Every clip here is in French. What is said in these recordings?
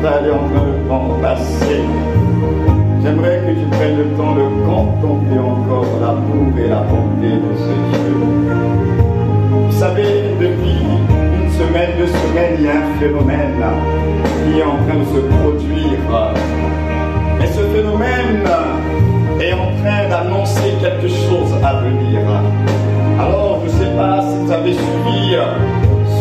Est en train de prendre passer. J'aimerais que tu prennes le temps de contempler encore l'amour et la bonté de ce Dieu. Vous savez, depuis une semaine, 2 semaines, il y a un phénomène qui est en train de se produire. Et ce phénomène est en train d'annoncer quelque chose à venir. Alors, je ne sais pas si vous avez suivi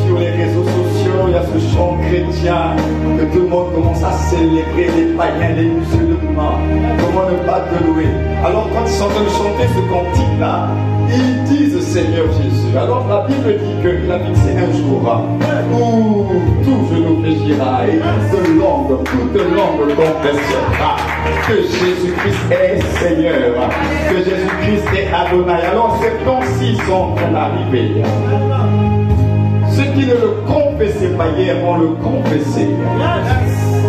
sur les réseaux sociaux, il y a ce chant chrétien que tout le monde commence à célébrer, les païens, les musulmans. Comment ne pas te louer? Alors quand ils sont en train de chanter ce cantique-là, ils disent Seigneur Jésus. Alors la Bible dit qu'il a fixé un jour où tout genou fléchira et toute langue confessera que Jésus-Christ est Seigneur, que Jésus-Christ est Adonai. Alors ces temps-ci sont en train d'arriver. Ceux qui ne le confessaient pas hier vont le confesser.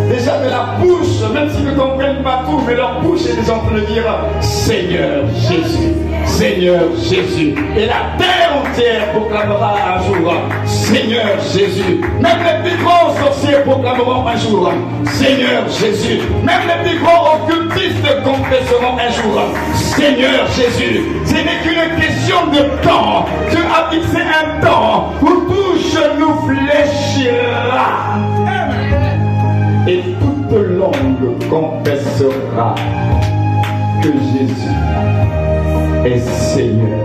Déjà de la bouche, même s'ils ne comprennent pas tout, mais leur bouche est déjà en train de dire Seigneur Jésus, Seigneur Jésus. Et la terre entière proclamera un jour Seigneur Jésus. Même les plus grands sorciers proclameront un jour Seigneur Jésus. Même les plus grands occultistes confesseront un jour Seigneur Jésus. Ce n'est qu'une question de temps. Dieu a fixé un temps où tout genou fléchira. Et toute langue confessera que Jésus est Seigneur.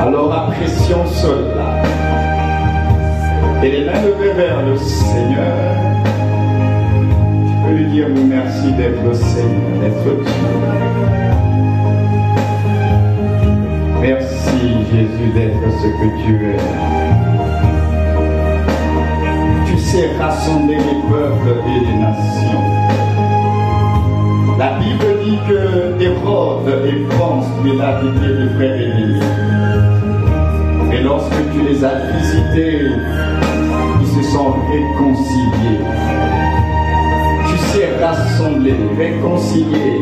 Alors apprécions cela. Et les mains levées vers le Seigneur, tu peux lui dire merci d'être le Seigneur, d'être Dieu. Merci Jésus d'être ce que tu es. Tu sais rassembler les peuples et les nations. La Bible dit que Hérode et Ponce Pilate étaient des frères ennemis. Et lorsque tu les as visités, ils se sont réconciliés. Tu sais rassembler, réconcilier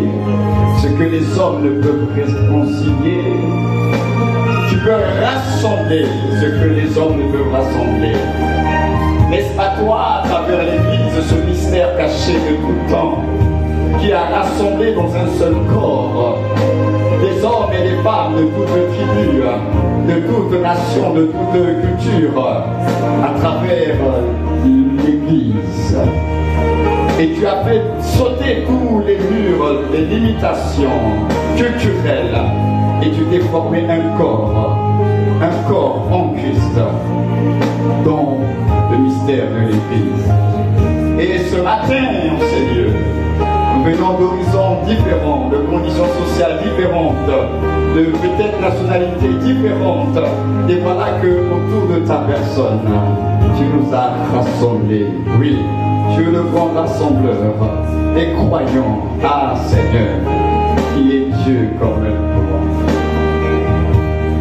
ce que les hommes ne peuvent réconcilier. Tu peux rassembler ce que les hommes ne peuvent rassembler. N'est-ce pas toi, à travers l'Église, ce mystère caché de tout temps, qui a rassemblé dans un seul corps des hommes et des femmes de toutes tribus, de toutes nations, de toutes cultures, à travers l'Église. Et tu as fait sauter tous les murs, les limitations culturelles, et tu t'es formé un corps en Christ, dans le mystère de l'Église. Et ce matin, en ces lieux, nous venons d'horizons différents, de conditions sociales différentes, de peut-être nationalités différentes. Et voilà que autour de ta personne, tu nous as rassemblés. Oui, tu es le grand rassembleur. Et croyons à Seigneur, qui est Dieu comme toi.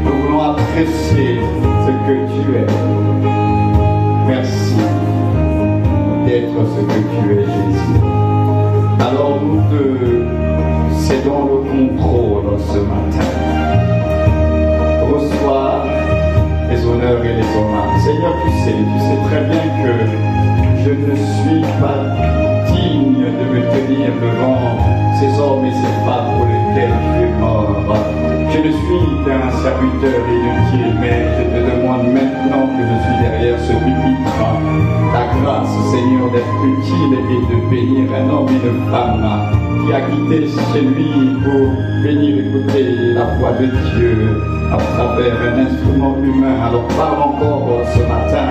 Nous voulons apprécier ce que tu es. Merci d'être ce que tu es, Jésus. Alors nous te cédons le contrôle ce matin. Reçois les honneurs et les hommages. Seigneur, tu sais très bien que je ne suis pas digne de me tenir devant ces hommes et ces femmes pour lesquels tu es mort. Je ne suis qu'un serviteur inutile, mais je te demande maintenant que je suis derrière ce pupitre. Ta grâce, Seigneur, d'être utile et de bénir un homme et une femme qui a quitté chez lui pour venir écouter la voix de Dieu à travers un instrument humain. Alors parle encore ce matin.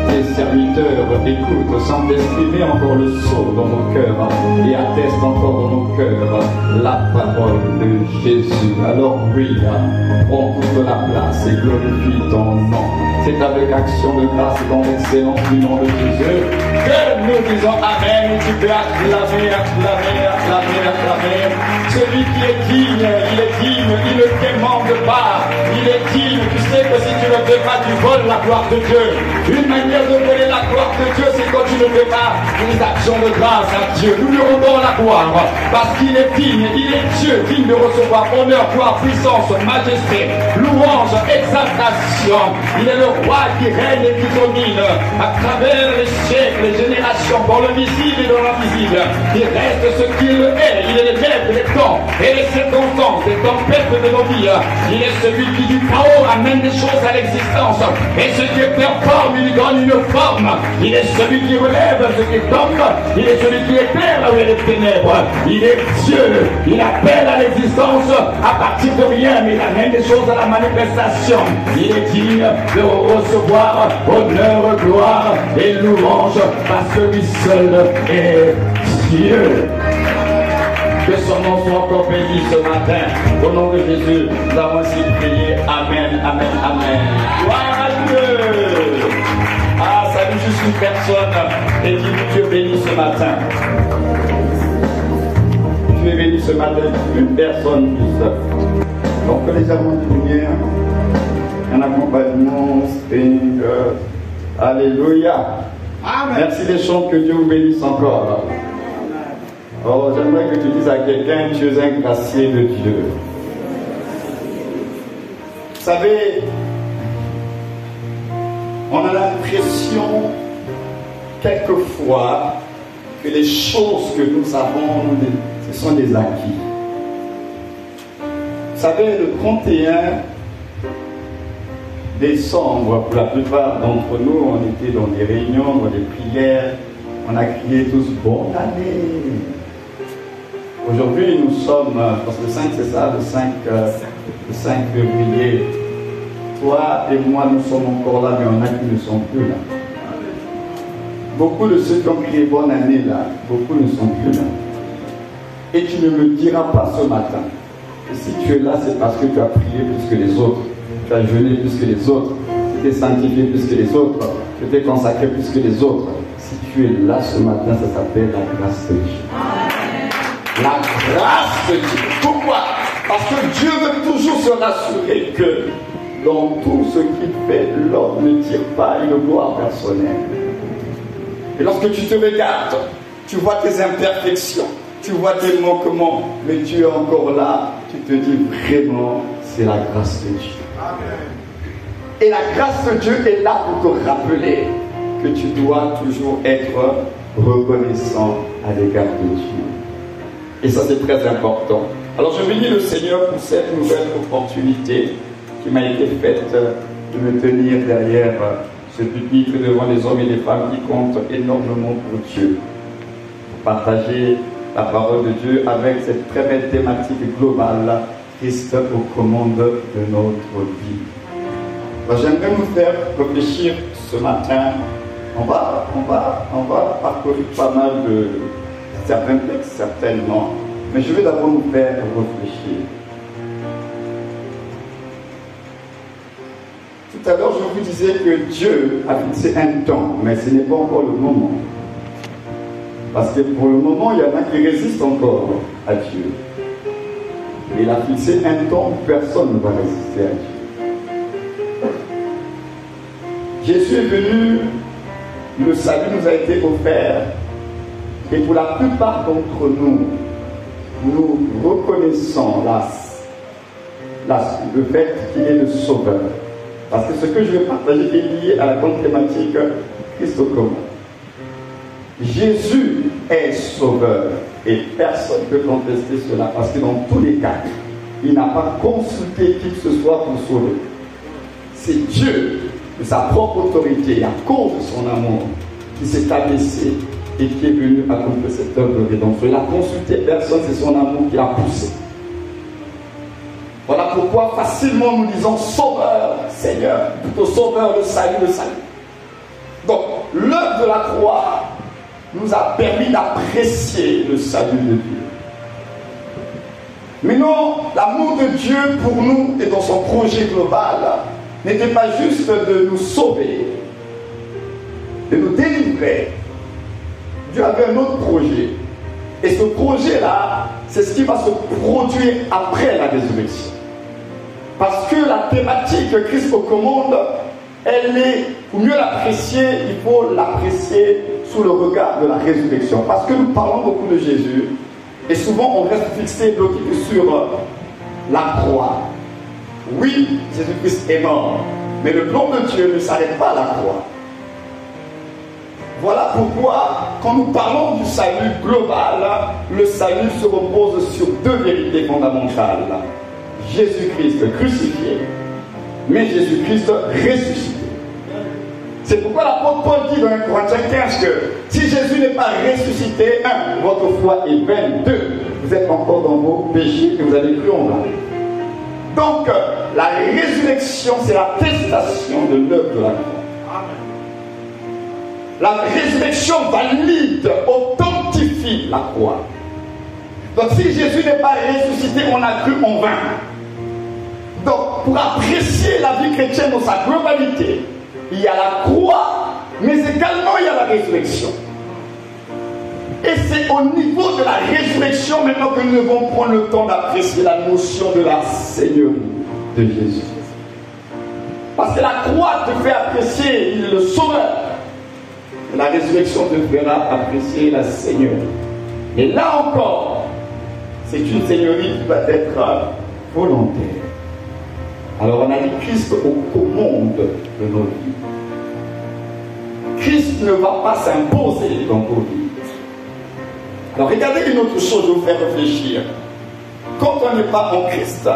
Tes serviteurs écoutent, sans exprimer encore le sceau dans nos cœurs et attestent encore dans nos cœurs la parole de Jésus. Alors oui, prends toute la place et glorifie ton nom. C'est avec action de grâce dans l'excellence du nom de Jésus que nous disons Amen. Et tu peux acclamer, acclamer, acclamer, acclamer. Celui qui est digne, il est digne, il ne demande pas, il est digne. Tu sais que si tu ne fais pas, tu voles la gloire de Dieu. Une manière de voler la gloire de Dieu, c'est quand tu ne fais pas une action de grâce à Dieu. Nous lui rendons la gloire parce qu'il est digne, il est Dieu, digne de recevoir honneur, gloire, puissance, majesté, louange, exaltation. Il est le roi qui règne et qui domine à travers les siècles, les générations, dans le visible et dans l'invisible. Il reste ce qu'il est. Il est le maître des temps et les circonstances, des tempêtes de nos vies. Il est celui qui du chaos amène des choses à l'existence. Et ce qui est performe, il lui donne une forme. Il est celui qui relève ce qui tombe. Il est celui qui éclaire là où il y a les ténèbres. Il est Dieu. Il appelle à l'existence à partir de rien, mais il amène des choses à la manifestation. Il est digne de recevoir honneur, gloire et louange parce que lui seul est Dieu. Que son nom soit encore béni ce matin. Au nom de Jésus, nous avons ainsi prié. Amen, amen, amen. Gloire à Dieu. Ah, salut juste une personne et dis Dieu béni ce matin. Tu es béni ce matin, une personne plus. Donc légèrement de lumière, un accompagnement, string. Alléluia. Amen. Merci les chants, que Dieu vous bénisse encore. Oh, j'aimerais que tu dises à quelqu'un, tu es un gracié de Dieu. Vous savez, on a l'impression, quelquefois, que les choses que nous avons, ce sont des acquis. Vous savez, le 31 décembre, pour la plupart d'entre nous, on était dans des réunions, dans des prières, on a crié tous « Bonne année !» Aujourd'hui, nous sommes, parce que le 5 c'est ça, le 5 février. Toi et moi, nous sommes encore là, mais on a qui ne sont plus là. Beaucoup de ceux qui ont crié bonne année là, beaucoup ne sont plus là. Et tu ne me diras pas ce matin que si tu es là, c'est parce que tu as prié plus que les autres, tu as jeûné plus que les autres, tu t'es sanctifié plus que les autres, tu t'es consacré plus que les autres. Si tu es là ce matin, ça s'appelle la grâce de Dieu. La grâce de Dieu. Pourquoi? Parce que Dieu veut toujours se rassurer que dans tout ce qu'il fait, l'homme ne tire pas une gloire personnelle. Et lorsque tu te regardes, tu vois tes imperfections, tu vois tes manquements, mais tu es encore là, tu te dis vraiment, c'est la grâce de Dieu. Amen. Et la grâce de Dieu est là pour te rappeler que tu dois toujours être reconnaissant à l'égard de Dieu. Et ça, c'est très important. Alors, je bénis le Seigneur pour cette nouvelle opportunité qui m'a été faite de me tenir derrière ce pupitre devant des hommes et des femmes qui comptent énormément pour Dieu. Pour partager la parole de Dieu avec cette très belle thématique globale, Christ aux commandes de notre vie. Alors, j'aimerais nous faire réfléchir ce matin. On va parcourir pas mal de certains textes, certainement, mais je vais d'abord nous faire réfléchir. Tout à l'heure, je vous disais que Dieu a fixé un temps, mais ce n'est pas encore le moment. Parce que pour le moment, il y en a qui résistent encore à Dieu. Mais il a fixé un temps où personne ne va résister à Dieu. Jésus est venu, le salut nous a été offert. Et pour la plupart d'entre nous, nous reconnaissons le fait qu'il est le Sauveur. Parce que ce que je vais partager est lié à la grande thématique Christ aux commandes. Jésus est Sauveur et personne ne peut contester cela parce que dans tous les cas, il n'a pas consulté qui que ce soit pour sauver. C'est Dieu, de sa propre autorité, à cause de son amour, qui s'est abaissé et qui est venu accomplir cette œuvre de rédemption. Il n'a consulté personne, c'est son amour qui l'a poussé. Voilà pourquoi facilement nous disons Sauveur, Seigneur, plutôt Sauveur, le salut, le salut. Donc, l'œuvre de la croix nous a permis d'apprécier le salut de Dieu. Mais non, l'amour de Dieu pour nous et dans son projet global n'était pas juste de nous sauver, de nous délivrer. Dieu avait un autre projet. Et ce projet-là, c'est ce qui va se produire après la résurrection. Parce que la thématique que Christ recommande, elle est, pour mieux l'apprécier, il faut l'apprécier sous le regard de la résurrection. Parce que nous parlons beaucoup de Jésus, et souvent on reste fixé, bloqué sur la croix. Oui, Jésus-Christ est mort, mais le plan de Dieu ne s'arrête pas à la croix. Voilà pourquoi, quand nous parlons du salut global, le salut se repose sur deux vérités fondamentales. Jésus-Christ crucifié, mais Jésus-Christ ressuscité. C'est pourquoi l'apôtre Paul dit dans 1 Corinthiens 15 que si Jésus n'est pas ressuscité, 1, votre foi est vaine, 2, vous êtes encore dans vos péchés et vous avez cru en vain. Donc, la résurrection, c'est l'attestation de l'œuvre de la croix. La résurrection valide, authentifie la croix. Donc si Jésus n'est pas ressuscité, on a cru en vain. Donc pour apprécier la vie chrétienne dans sa globalité, il y a la croix, mais également il y a la résurrection. Et c'est au niveau de la résurrection maintenant que nous devons prendre le temps d'apprécier la notion de la Seigneurie de Jésus. Parce que la croix te fait apprécier, il est le sauveur. La résurrection te fera apprécier la Seigneurie. Et là encore, c'est une Seigneurie qui va être volontaire. Alors on a dit Christ aux commandes de nos vies. Christ ne va pas s'imposer dans vos vies. Alors regardez une autre chose, je vais vous faire réfléchir. Quand on n'est pas en Christ,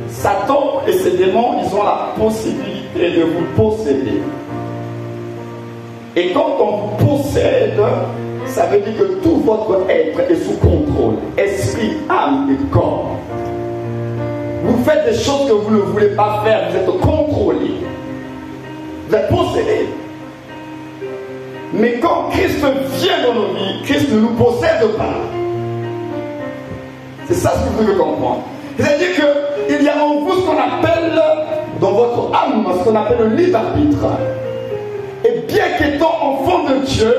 Satan et ses démons, ils ont la possibilité de vous posséder. Et quand on vous possède, ça veut dire que tout votre être est sous contrôle. Esprit, âme et corps. Vous faites des choses que vous ne voulez pas faire. Vous êtes contrôlé. Vous êtes possédé. Mais quand Christ vient dans nos vies, Christ ne nous possède pas. C'est ça ce que vous devez comprendre. C'est-à-dire qu'il y a en vous ce qu'on appelle, dans votre âme, ce qu'on appelle le libre arbitre. Et bien qu'étant enfant de Dieu,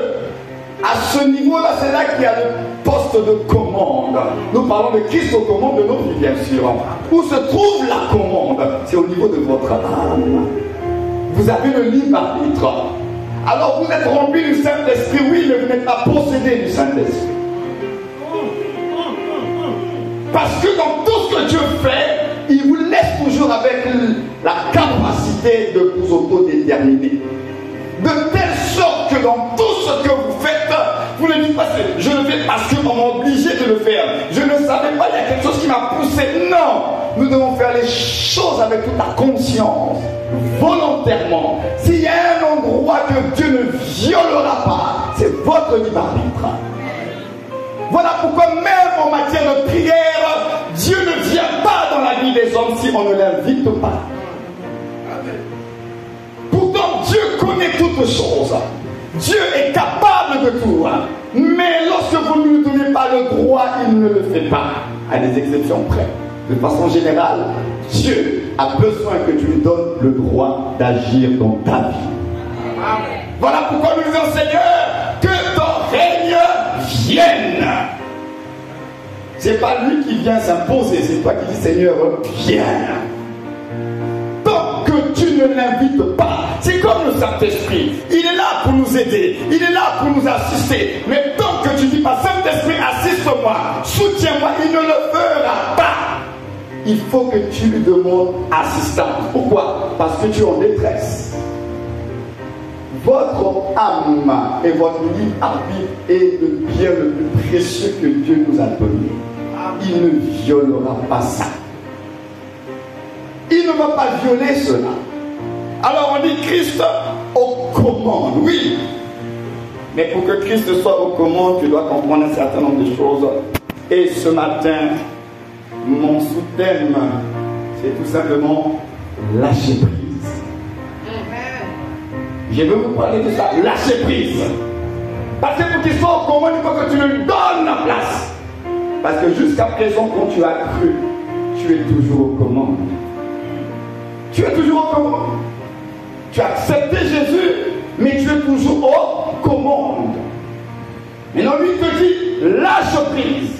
à ce niveau-là, c'est là qu'il y a le poste de commande. Nous parlons de Christ aux commandes de nos vies, bien sûr. Où se trouve la commande? C'est au niveau de votre âme. Vous avez le libre arbitre. Alors vous êtes rempli du Saint-Esprit, oui, mais vous n'êtes pas possédé du Saint-Esprit. Parce que dans tout ce que Dieu fait, il vous laisse toujours avec la capacité de vous autodéterminer. De telle sorte que dans tout ce que vous faites, vous ne dites pas je le fais parce qu'on m'a obligé de le faire. Je ne savais pas, il y a quelque chose qui m'a poussé. Non, nous devons faire les choses avec toute la conscience, volontairement. S'il y a un endroit que Dieu ne violera pas, c'est votre libre arbitre. Voilà pourquoi même en matière de prière, Dieu ne vient pas dans la vie des hommes si on ne l'invite pas. Pourtant, Dieu connaît toutes choses. Dieu est capable de tout. Mais lorsque vous ne lui donnez pas le droit, il ne le fait pas. À des exceptions près. De façon générale, Dieu a besoin que tu lui donnes le droit d'agir dans ta vie. Voilà pourquoi nous disons, Seigneur, que ton règne vienne. C'est pas lui qui vient s'imposer, c'est toi qui dis, Seigneur, viens. Tant que tu ne l'invites pas, c'est comme le Saint-Esprit. Il est là pour nous aider, il est là pour nous assister. Mais tant que tu dis pas, Saint-Esprit, assiste-moi, soutiens-moi, il ne le fera pas. Il faut que tu lui demandes assistance. Pourquoi? Parce que tu es en détresse. Votre âme et votre libre arbitre est le bien le plus précieux que Dieu nous a donné. Il ne violera pas ça. Il ne va pas violer cela. Alors on dit Christ aux commandes, oui. Mais pour que Christ soit aux commandes, tu dois comprendre un certain nombre de choses. Et ce matin, mon sous-thème, c'est tout simplement lâcher prise. Je veux vous parler de ça, lâcher prise. Parce que pour qu'il soit aux commandes, il faut que tu lui donnes la place. Parce que jusqu'à présent, quand tu as cru, tu es toujours aux commandes. Tu es toujours aux commandes. Tu as accepté Jésus, mais tu es toujours aux commandes. Maintenant, lui te dit, lâche prise.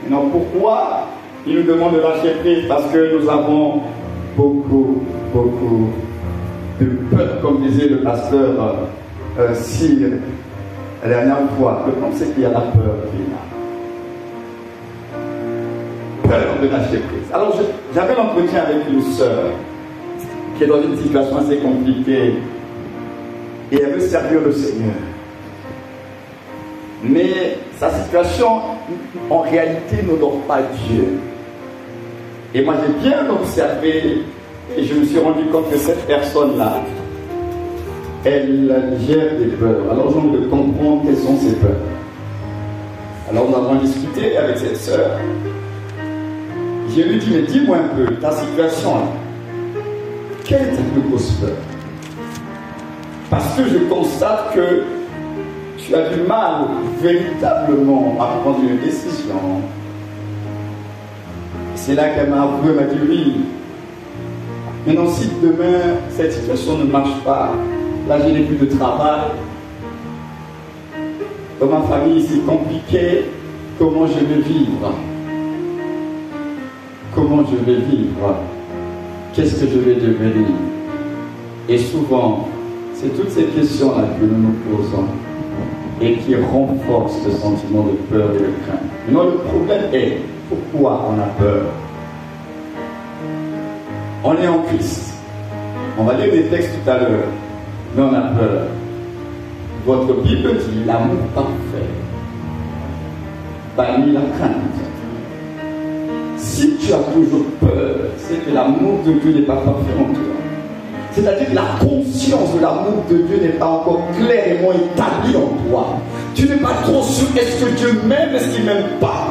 Maintenant, pourquoi il nous demande de lâcher prise? Parce que nous avons beaucoup de peur, comme disait le pasteur Cyr la dernière fois. Le problème, c'est qu'il y a la peur qui est là. Peur de lâcher prise. Alors, j'avais l'entretien avec une sœur qui est dans une situation assez compliquée et elle veut servir le Seigneur. Mais sa situation, en réalité, n'honore pas Dieu. Et moi, j'ai bien observé et je me suis rendu compte que cette personne-là, elle gère des peurs. Alors, j'ai envie de comprendre quelles sont ses peurs. Alors, nous avons discuté avec cette sœur. Je lui ai dit, mais dis-moi un peu, ta situation là, quelle est ta plus grosse peur? Parce que je constate que tu as du mal véritablement à prendre une décision. C'est là qu'elle m'a avoué, elle m'a dit oui. Maintenant, si demain cette situation ne marche pas, là je n'ai plus de travail, dans ma famille c'est compliqué, comment je vais vivre? Comment je vais vivre? Qu'est-ce que je vais devenir? Et souvent, c'est toutes ces questions-là que nous nous posons et qui renforcent le sentiment de peur et de crainte. Maintenant, le problème est, pourquoi on a peur? On est en Christ. On va lire des textes tout à l'heure, mais on a peur. Votre Bible dit l'amour parfait bannit la crainte. Si tu as toujours peur, c'est que l'amour de Dieu n'est pas parfait en toi. C'est-à-dire que la conscience de l'amour de Dieu n'est pas encore clairement établie en toi. Tu n'es pas trop sûr, est-ce que Dieu m'aime, est-ce qu'il ne m'aime pas?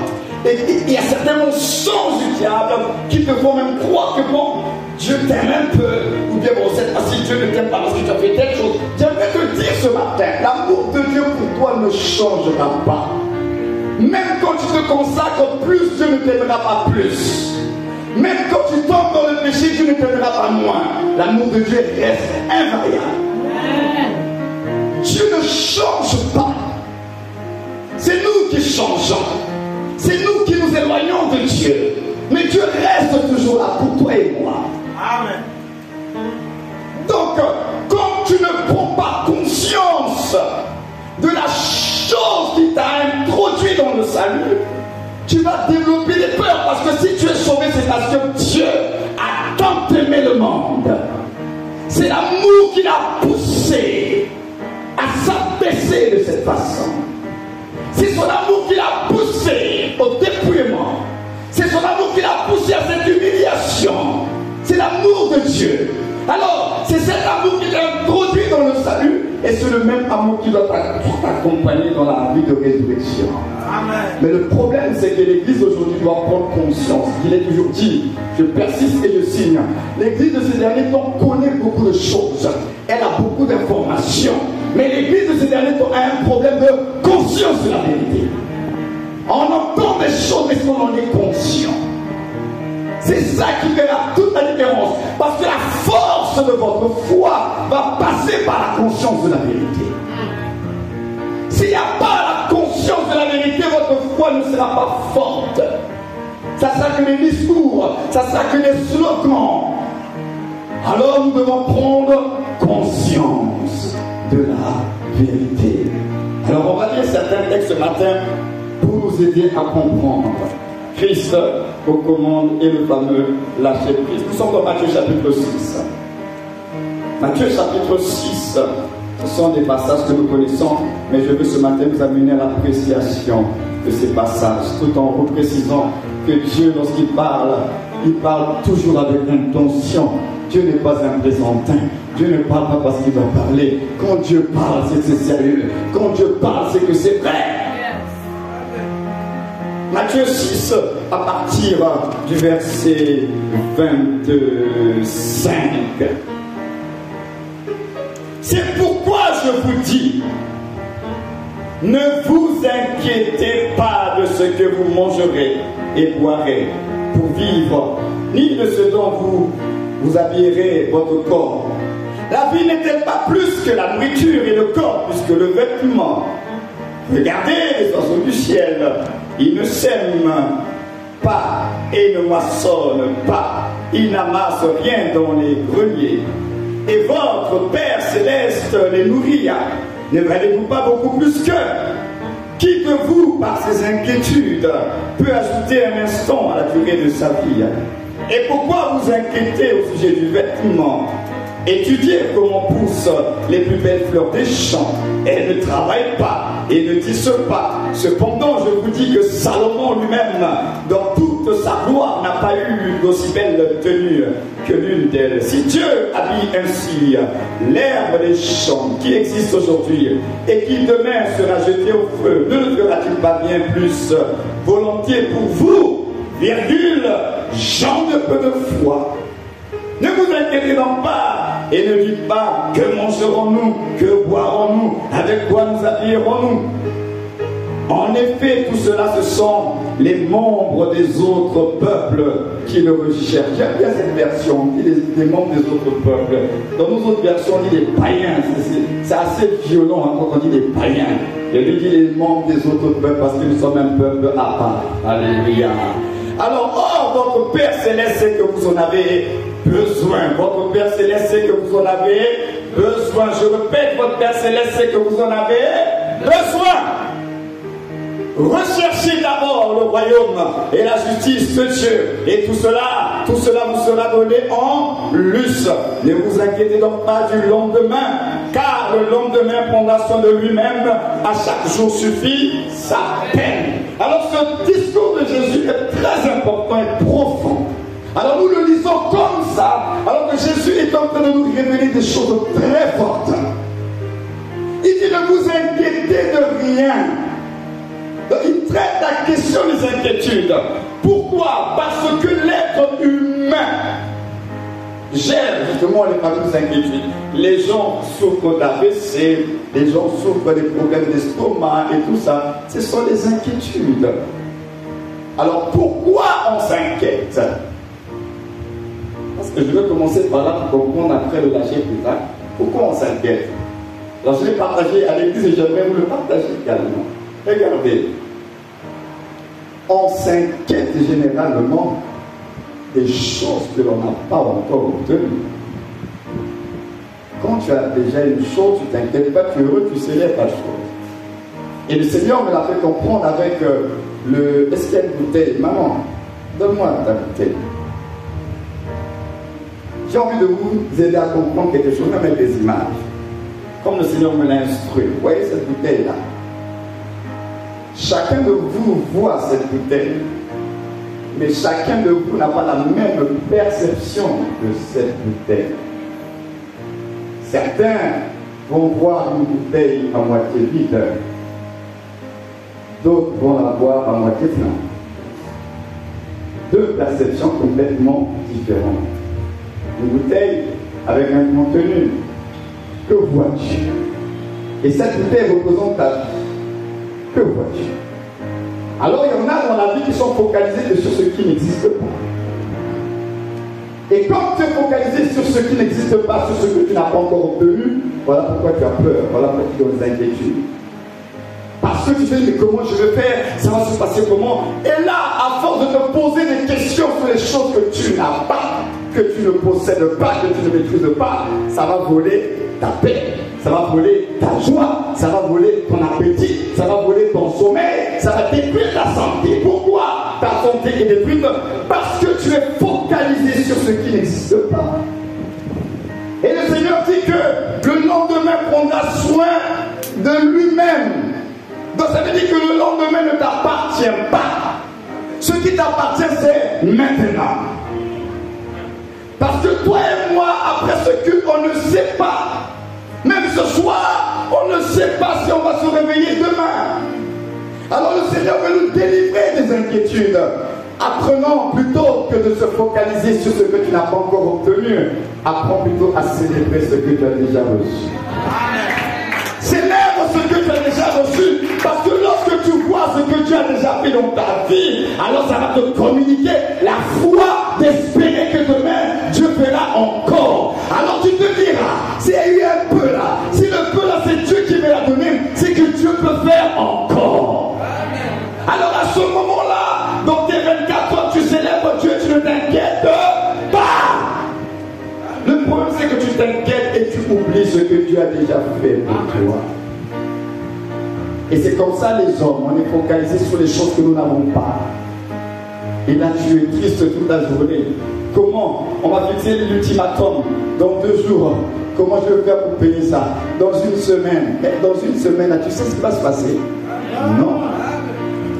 Et il y a certains mensonges du diable qui te font même croire que bon, Dieu t'aime un peu, ou bien bon, c'est parce que Dieu ne t'aime pas parce que tu as fait telle chose. J'aimerais te dire ce matin, l'amour de Dieu pour toi ne changera pas. Même quand tu te consacres plus, Dieu ne t'aimera pas plus. Même quand tu tombes dans le péché, Dieu ne t'aimera pas moins. L'amour de Dieu reste invariable. Dieu ne change pas. C'est nous qui changeons. C'est nous qui nous éloignons de Dieu. Mais Dieu reste toujours là pour toi et moi. Amen. Donc, quand tu ne prends pas conscience de la chose qui t'a introduit dans le salut, tu vas développer des peurs. Parce que si tu es sauvé, c'est parce que Dieu a tant aimé le monde. C'est l'amour qui l'a poussé à s'abaisser de cette façon. C'est son amour qui l'a poussé au dépouillement. C'est son amour qui l'a poussé à cette humiliation. C'est l'amour de Dieu. Alors, c'est cet amour qui t'a introduit dans le salut. Et c'est le même amour qui doit t'accompagner dans la vie de résurrection. Amen. Mais le problème, c'est que l'Église aujourd'hui doit prendre conscience. Il est toujours dit, je persiste et je signe. L'Église de ces derniers temps connaît beaucoup de choses. Elle a beaucoup d'informations. Mais l'Église de ces derniers temps a un problème de conscience de la vérité. On entend des choses, mais on en est conscient. C'est ça qui fera toute la différence. Parce que la force de votre foi va passer par la conscience de la vérité. S'il n'y a pas la conscience de la vérité, votre foi ne sera pas forte. Ça sera que des discours, ça sera que des slogans. Alors nous devons prendre conscience de la vérité. Alors on va lire certains textes ce matin pour nous aider à comprendre. Christ aux commandes et le fameux lâcher prise. Nous sommes dans Matthieu chapitre 6. Matthieu chapitre 6, ce sont des passages que nous connaissons, mais je veux ce matin vous amener à l'appréciation de ces passages, tout en reprécisant que Dieu, lorsqu'il parle, il parle toujours avec intention. Dieu n'est pas un plaisantin. Dieu ne parle pas parce qu'il doit parler. Quand Dieu parle, c'est que c'est sérieux. Quand Dieu parle, c'est que c'est vrai. Matthieu 6, à partir du verset 25. C'est pourquoi je vous dis, ne vous inquiétez pas de ce que vous mangerez et boirez pour vivre, ni de ce dont vous habillerez votre corps. La vie n'est-elle pas plus que la nourriture et le corps plus que le vêtement? Regardez les oiseaux du ciel, ils ne sèment pas et ne moissonnent pas, ils n'amassent rien dans les greniers. Et votre Père Céleste les nourrit. Ne valez-vous pas beaucoup plus qu'eux? Qui de vous, par ses inquiétudes, peut ajouter un instant à la durée de sa vie? Et pourquoi vous inquiétez au sujet du vêtement? Étudiez comment poussent les plus belles fleurs des champs. Elles ne travaillent pas et ne tissent pas. Cependant, je vous dis que Salomon lui-même, dans toute sa gloire, n'a pas eu d'aussi belle tenue que l'une d'elles. Si Dieu habille ainsi l'herbe des champs qui existe aujourd'hui et qui demain sera jetée au feu, ne le fera-t-il pas bien plus volontiers pour vous, virgule, gens de peu de foi? Ne vous inquiétez donc pas et ne dites pas que mangerons-nous, que boirons-nous, avec quoi nous habillerons-nous. En effet, tout cela, ce sont les membres des autres peuples qui le recherchent. J'aime bien cette version, on dit les membres des autres peuples. Dans nos autres versions, on dit les païens. C'est assez violent hein, quand on dit les païens. Et lui dit les membres des autres peuples parce que nous sommes un peuple à part. Alléluia. Alors, votre Père Céleste sait que vous en avez besoin. Votre Père Céleste sait que vous en avez besoin. Je répète, votre Père Céleste sait que vous en avez besoin. Recherchez d'abord le royaume et la justice de Dieu. Et tout cela vous sera donné en plus. Ne vous inquiétez donc pas du lendemain, car le lendemain prendra soin de lui-même. À chaque jour suffit sa peine. Alors ce discours de Jésus est très important et profond. Alors nous le lisons comme ça, alors que Jésus est en train de nous révéler des choses très fortes. Il dit ne vous inquiétez de rien. Donc, il traite la question des inquiétudes. Pourquoi? Parce que l'être humain gère justement les fameuses inquiétudes. Les gens souffrent d'AVC, les gens souffrent des problèmes d'estomac et tout ça. Ce sont les inquiétudes. Alors pourquoi on s'inquiète? Parce que je vais commencer par là pour comprendre après le lâcher plus tard. Pourquoi on s'inquiète? Alors je vais partager à l'église et j'aimerais vous le partager également. Regardez, on s'inquiète généralement des choses que l'on n'a pas encore obtenues. Quand tu as déjà une chose, tu ne t'inquiètes pas, tu es heureux, tu célèbres la chose. Et le Seigneur me l'a fait comprendre avec est-ce qu'il y a une bouteille? Maman, donne-moi ta bouteille. J'ai envie de vous aider à comprendre quelque chose, même avec des images. Comme le Seigneur me l'a instruit. Vous voyez cette bouteille-là? Chacun de vous voit cette bouteille, mais chacun de vous n'a pas la même perception de cette bouteille. Certains vont voir une bouteille à moitié vide, d'autres vont la voir à moitié pleine. Deux perceptions complètement différentes. Une bouteille avec un contenu. Que vois-tu? Et cette bouteille représente ta vie. Que vois-tu? Alors il y en a dans la vie qui sont focalisés sur ce qui n'existe pas. Et quand tu es focalisé sur ce qui n'existe pas, sur ce que tu n'as pas encore obtenu, voilà pourquoi tu as peur, voilà pourquoi tu as des inquiétudes. Parce que tu te dis, mais comment je vais faire? Ça va se passer comment? Et là, à force de te poser des questions sur les choses que tu n'as pas, que tu ne possèdes pas, que tu ne maîtrises pas, ça va voler ta paix. Ça va voler ta joie, ça va voler ton appétit, ça va voler ton sommeil, ça va détruire ta santé. Pourquoi ta santé est détruite? Parce que tu es focalisé sur ce qui n'existe pas. Et le Seigneur dit que le lendemain prendra soin de lui-même. Donc ça veut dire que le lendemain ne t'appartient pas. Ce qui t'appartient, c'est maintenant. Parce que toi et moi, après ce qu'on ne sait pas, même ce soir, on ne sait pas si on va se réveiller demain. Alors le Seigneur veut nous délivrer des inquiétudes. Apprenons plutôt que de se focaliser sur ce que tu n'as pas encore obtenu. Apprends plutôt à célébrer ce que tu as déjà reçu. Célèbre ce que tu as déjà reçu. Parce que lorsque tu vois ce que tu as déjà fait dans ta vie, alors ça va te communiquer la foi des d'espérer que demain, Dieu fera encore. Alors tu te diras, s'il y a eu un peu là, si le peu là, c'est Dieu qui me l'a donné, c'est que Dieu peut faire encore. Alors à ce moment-là, dans tes 24 heures, tu célèbres Dieu, tu ne t'inquiètes pas. Le problème, c'est que tu t'inquiètes et tu oublies ce que Dieu a déjà fait pour toi. Et c'est comme ça les hommes, on est focalisé sur les choses que nous n'avons pas. Et là tu es triste toute la journée. Comment? On va fixer l'ultimatum dans 2 jours. Comment je vais faire pour payer ça? Dans une semaine. Mais dans une semaine, là, tu sais ce qui va se passer? Non.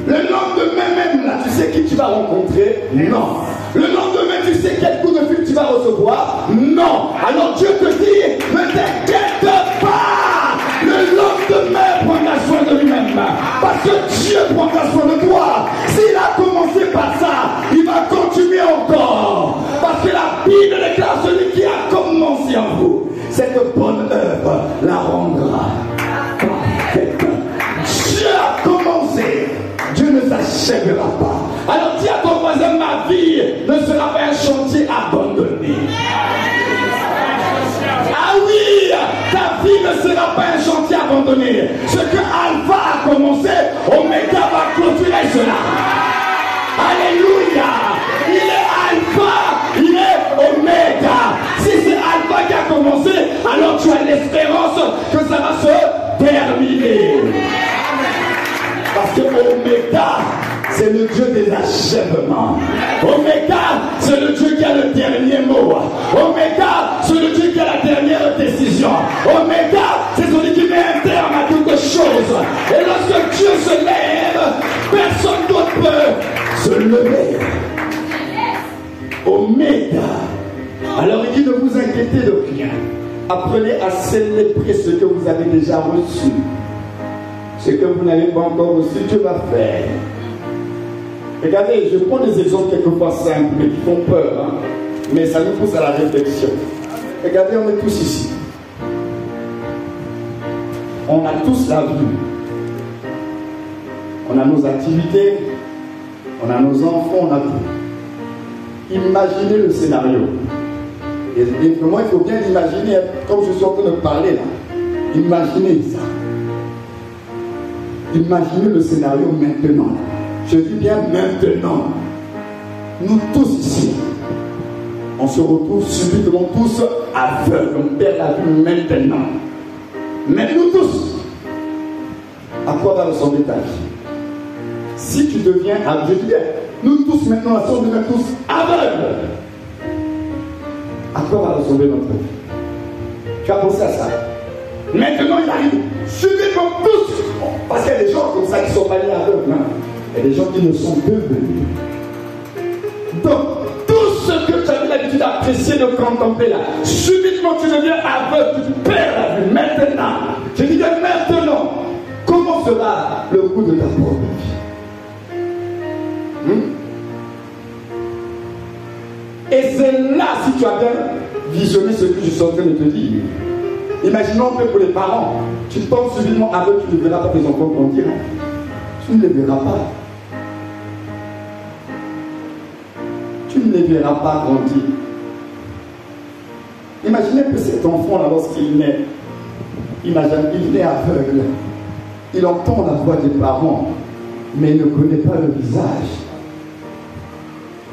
Le lendemain même, là, tu sais qui tu vas rencontrer? Non. Le lendemain, tu sais quel coup de fil tu vas recevoir? Non. Alors Dieu te dit, ne t'inquiète pas. Le lendemain prendra soin de lui-même. Parce que Dieu prendra soin de toi. S'il a commencé par ça, il va continuer encore. Parce que la Bible déclare celui qui a commencé en vous, cette bonne œuvre la rendra parfaite. Dieu a commencé. Dieu ne s'achèvera pas. Alors dis à ton voisin, ma vie ne sera pas un chantier abandonné. Ah oui, ta vie ne sera pas un chantier abandonné. Ce que Alpha a commencé, Omega va clôturer cela. Alléluia. Il est Alpha, il est Omega. Si c'est Alpha qui a commencé, alors tu as l'espérance que ça va se terminer. Parce que Omega, c'est le Dieu des achèvements. Omega, c'est le Dieu qui a le dernier mot. Omega, c'est le Dieu qui a la dernière décision. Omega, c'est celui qui met un terme à toutes choses. Et lorsque Dieu se lève, personne d'autre peut se lever. Omega. Alors il dit, ne vous inquiétez de rien. Apprenez à célébrer ce que vous avez déjà reçu. Ce que vous n'avez pas encore reçu, Dieu va faire. Regardez, je prends des exemples quelquefois simples, mais qui font peur, hein, mais ça nous pousse à la réflexion. Regardez, on est tous ici. On a tous la vie. On a nos activités, on a nos enfants, on a tout. Imaginez le scénario. Et moi, il faut bien l'imaginer, comme je suis en train de parler là. Imaginez ça. Imaginez le scénario maintenant. Je dis bien maintenant. Nous tous ici, on se retrouve subitement tous aveugles. On perd la vue maintenant. Mais nous tous, à quoi va ressembler ta vie? Si tu deviens aveugle, nous tous maintenant, on devient tous aveugles. À quoi va ressembler notre vie? Tu as pensé à ça? Maintenant, il arrive subitement tous. Parce qu'il y a des gens comme ça qui sont pas nés aveugles. Hein? Il y a des gens qui ne sont devenus. Donc, tout ce que tu avais l'habitude d'apprécier, de contempler là, subitement tu deviens aveugle, tu perds la vue. Maintenant, je dis bien maintenant, comment sera le coup de ta propre vie? Et c'est là, si tu as bien visionné ce que je suis en train de te dire. Imaginons que pour les parents, tu tombes subitement aveugle, tu ne verras pas tes enfants grandir. Tu ne les verras pas. Tu ne les verras pas grandir. Imaginez que cet enfant, là, lorsqu'il naît, il naît aveugle. Il entend la voix des parents, mais il ne connaît pas le visage.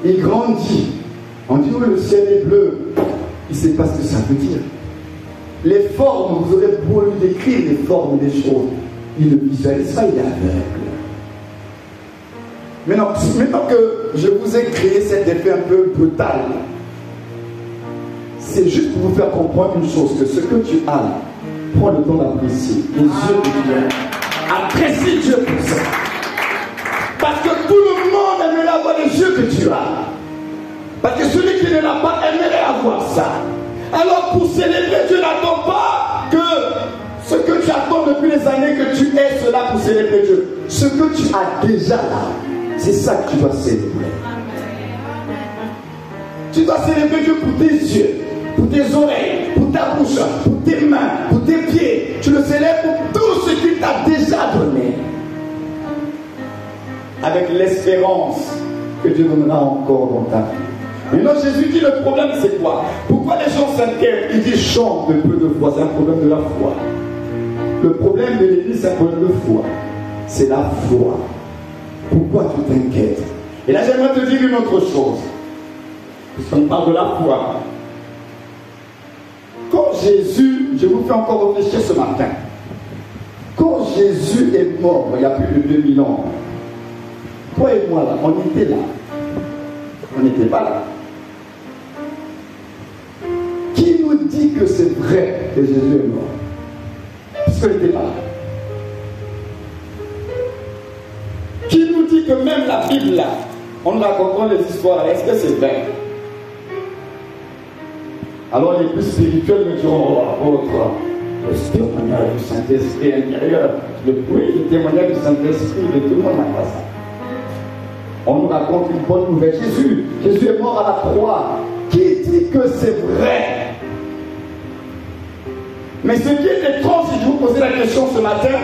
Il grandit. On dit, oui, le ciel est bleu. Il ne sait pas ce que ça veut dire. Les formes, vous aurez beau lui décrire les formes des choses. Il ne visualise pas, il est aveugle. Maintenant que je vous ai créé cet effet un peu brutal, c'est juste pour vous faire comprendre une chose, que ce que tu as, prends le temps d'apprécier. Les yeux de Dieu. Apprécie Dieu pour ça. Parce que tout le monde aimerait avoir les yeux que tu as. Parce que celui qui ne l'a pas aimerait avoir ça. Alors pour célébrer, Dieu n'attend pas que ce que tu attends depuis les années que tu aies cela pour célébrer Dieu. Ce que tu as déjà là, c'est ça que tu dois célébrer. Tu dois célébrer Dieu pour tes yeux, pour tes oreilles, pour ta bouche, pour tes mains, pour tes pieds. Tu le célèbres pour tout ce qu'il t'a déjà donné. Avec l'espérance que Dieu donnera encore dans ta vie. Maintenant, Jésus dit le problème, c'est quoi? Pourquoi les gens s'inquiètent? Ils disent chante de peu de foi. C'est un problème de la foi. Le problème de l'église, c'est un problème de foi. C'est la foi. Pourquoi tu t'inquiètes? Et là, j'aimerais te dire une autre chose. Puisqu'on parle de la foi. Quand Jésus, je vous fais encore réfléchir ce matin. Quand Jésus est mort, il y a plus de 2000 ans, toi et moi, là, on était là. On n'était pas là. Qui nous dit que c'est vrai que Jésus est mort? Puisqu'on n'était pas là. Qui nous dit que même la Bible, là, on raconte les histoires, est-ce que c'est vrai? Alors les plus spirituels me diront, oh, apôtre, le témoignage du Saint-Esprit intérieur, oui, le témoignage du Saint-Esprit, de tout le monde n'a pas ça. On nous raconte une bonne nouvelle. Jésus est mort à la croix. Qui dit que c'est vrai? Mais ce qui est étrange, si je vous posais la question ce matin,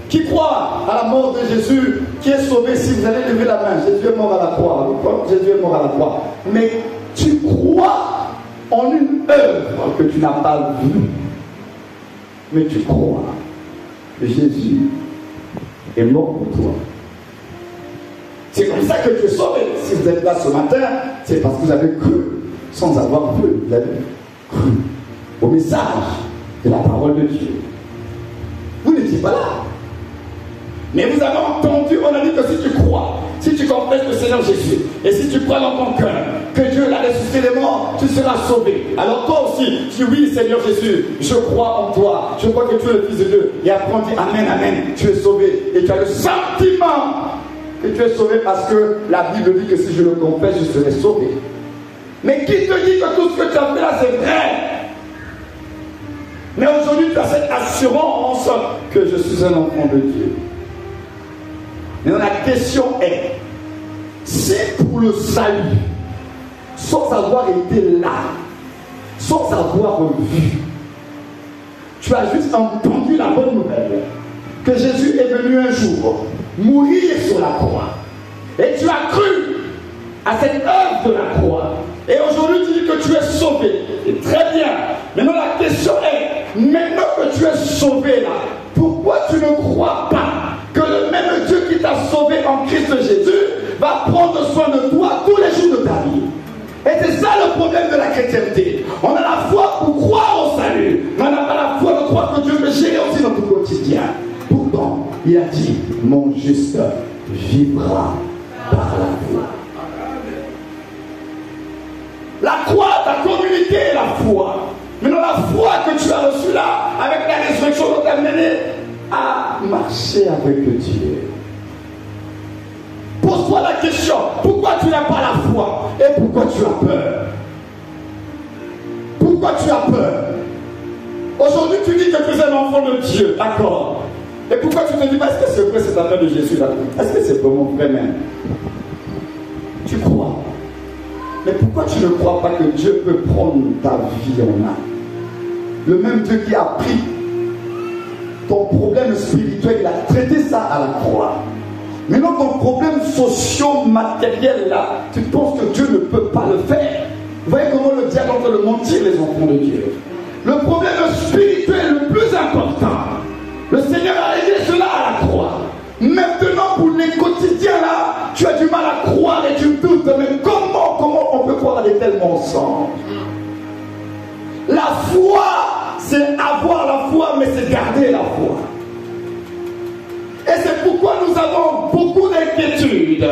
qui croit à la mort de Jésus, qui est sauvé, si vous allez lever la main, Jésus est mort à la croix. Jésus est mort à la croix. Mais tu crois en une œuvre que tu n'as pas vue. Mais tu crois que Jésus est mort pour toi. C'est comme ça que tu es sauvé. Si vous êtes là ce matin, c'est parce que vous avez cru sans avoir vu. Vous avez cru au message de la parole de Dieu. Vous n'étiez pas là. Mais vous avez entendu, on a dit que si tu crois, si tu confesses le Seigneur Jésus, et si tu crois dans ton cœur que Dieu l'a ressuscité des morts, tu seras sauvé. Alors toi aussi, dis oui Seigneur Jésus, je crois en toi, je crois que tu es le Fils de Dieu. Et après on dit Amen, Amen, tu es sauvé. Et tu as le sentiment que tu es sauvé parce que la Bible dit que si je le confesse, je serai sauvé. Mais qui te dit que tout ce que tu as fait là, c'est vrai? Mais aujourd'hui, tu as cette assurance que je suis un enfant de Dieu. Mais la question est, si pour le salut, sans avoir été là, sans avoir vu, tu as juste entendu la bonne nouvelle, que Jésus est venu un jour mourir sur la croix, et tu as cru à cette œuvre de la croix, et aujourd'hui tu dis que tu es sauvé, et très bien. Maintenant la question est, maintenant que tu es sauvé là, pourquoi tu ne crois pas que le même Dieu qui t'a sauvé en Christ Jésus va prendre soin de toi tous les jours de ta vie? Et c'est ça le problème de la chrétienté. On a la foi pour croire au salut, mais on n'a pas la foi de croire que Dieu peut gérer aussi notre quotidien. Pourtant, il a dit, mon juste vivra par la foi. La croix t'a communiqué la foi. Maintenant la foi que tu as reçue là, avec la résurrection, t'a mené à marcher avec Dieu. Pose-toi la question, pourquoi tu n'as pas la foi et pourquoi tu as peur? Pourquoi tu as peur? Aujourd'hui tu dis que tu es un enfant de Dieu, d'accord? Et pourquoi tu te dis pas, est-ce que c'est vrai cette affaire de Jésus là? Est-ce que c'est vraiment vrai même? Tu crois. Mais pourquoi tu ne crois pas que Dieu peut prendre ta vie en main? Le même Dieu qui a pris ton problème spirituel, il a traité ça à la croix. Maintenant ton problème socio-matériel là, tu penses que Dieu ne peut pas le faire. Vous voyez comment le diable peut le mentir, les enfants de Dieu. Le problème spirituel le plus important, le Seigneur a réglé cela à la croix. Maintenant pour les quotidiens là, tu as du mal à croire et tu doutes. Mais comment on peut croire à de tels mensonges? La foi, c'est avoir la foi, mais c'est garder la foi. Et c'est pourquoi nous avons beaucoup d'inquiétudes.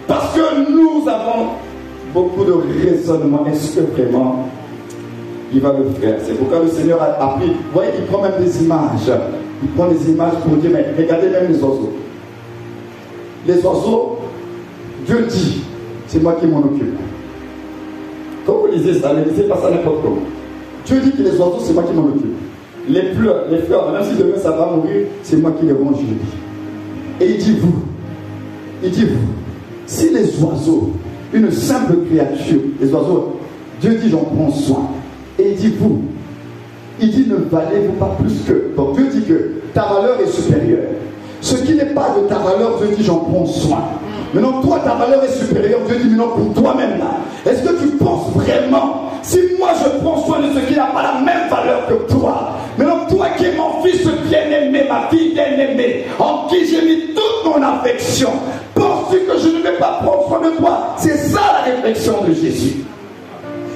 Parce que nous avons beaucoup de raisonnements. Est-ce que vraiment il va le faire? C'est pourquoi le Seigneur a pris. Vous voyez, il prend même des images. Il prend des images pour dire, mais regardez même les oiseaux. Les oiseaux, Dieu dit, c'est moi qui m'en occupe. Quand vous lisez ça, ne lisez pas ça n'importe comment. Dieu dit que les oiseaux, c'est moi qui m'en occupe. Les fleurs, même si demain ça va mourir, c'est moi qui les range. Et il dit vous, si les oiseaux, une simple créature, les oiseaux, Dieu dit j'en prends soin. Et il dit vous, il dit ne valez-vous pas plus que. Donc Dieu dit que ta valeur est supérieure. Ce qui n'est pas de ta valeur, Dieu dit j'en prends soin. Maintenant, toi, ta valeur est supérieure. Dieu dit, maintenant, pour toi-même, là, est-ce que tu penses vraiment, si moi je prends soin de ce qui n'a pas la même valeur que toi, maintenant, toi qui es mon fils bien-aimé, ma fille bien-aimée, en qui j'ai mis toute mon affection, penses-tu que je ne vais pas prendre soin de toi? C'est ça la réflexion de Jésus.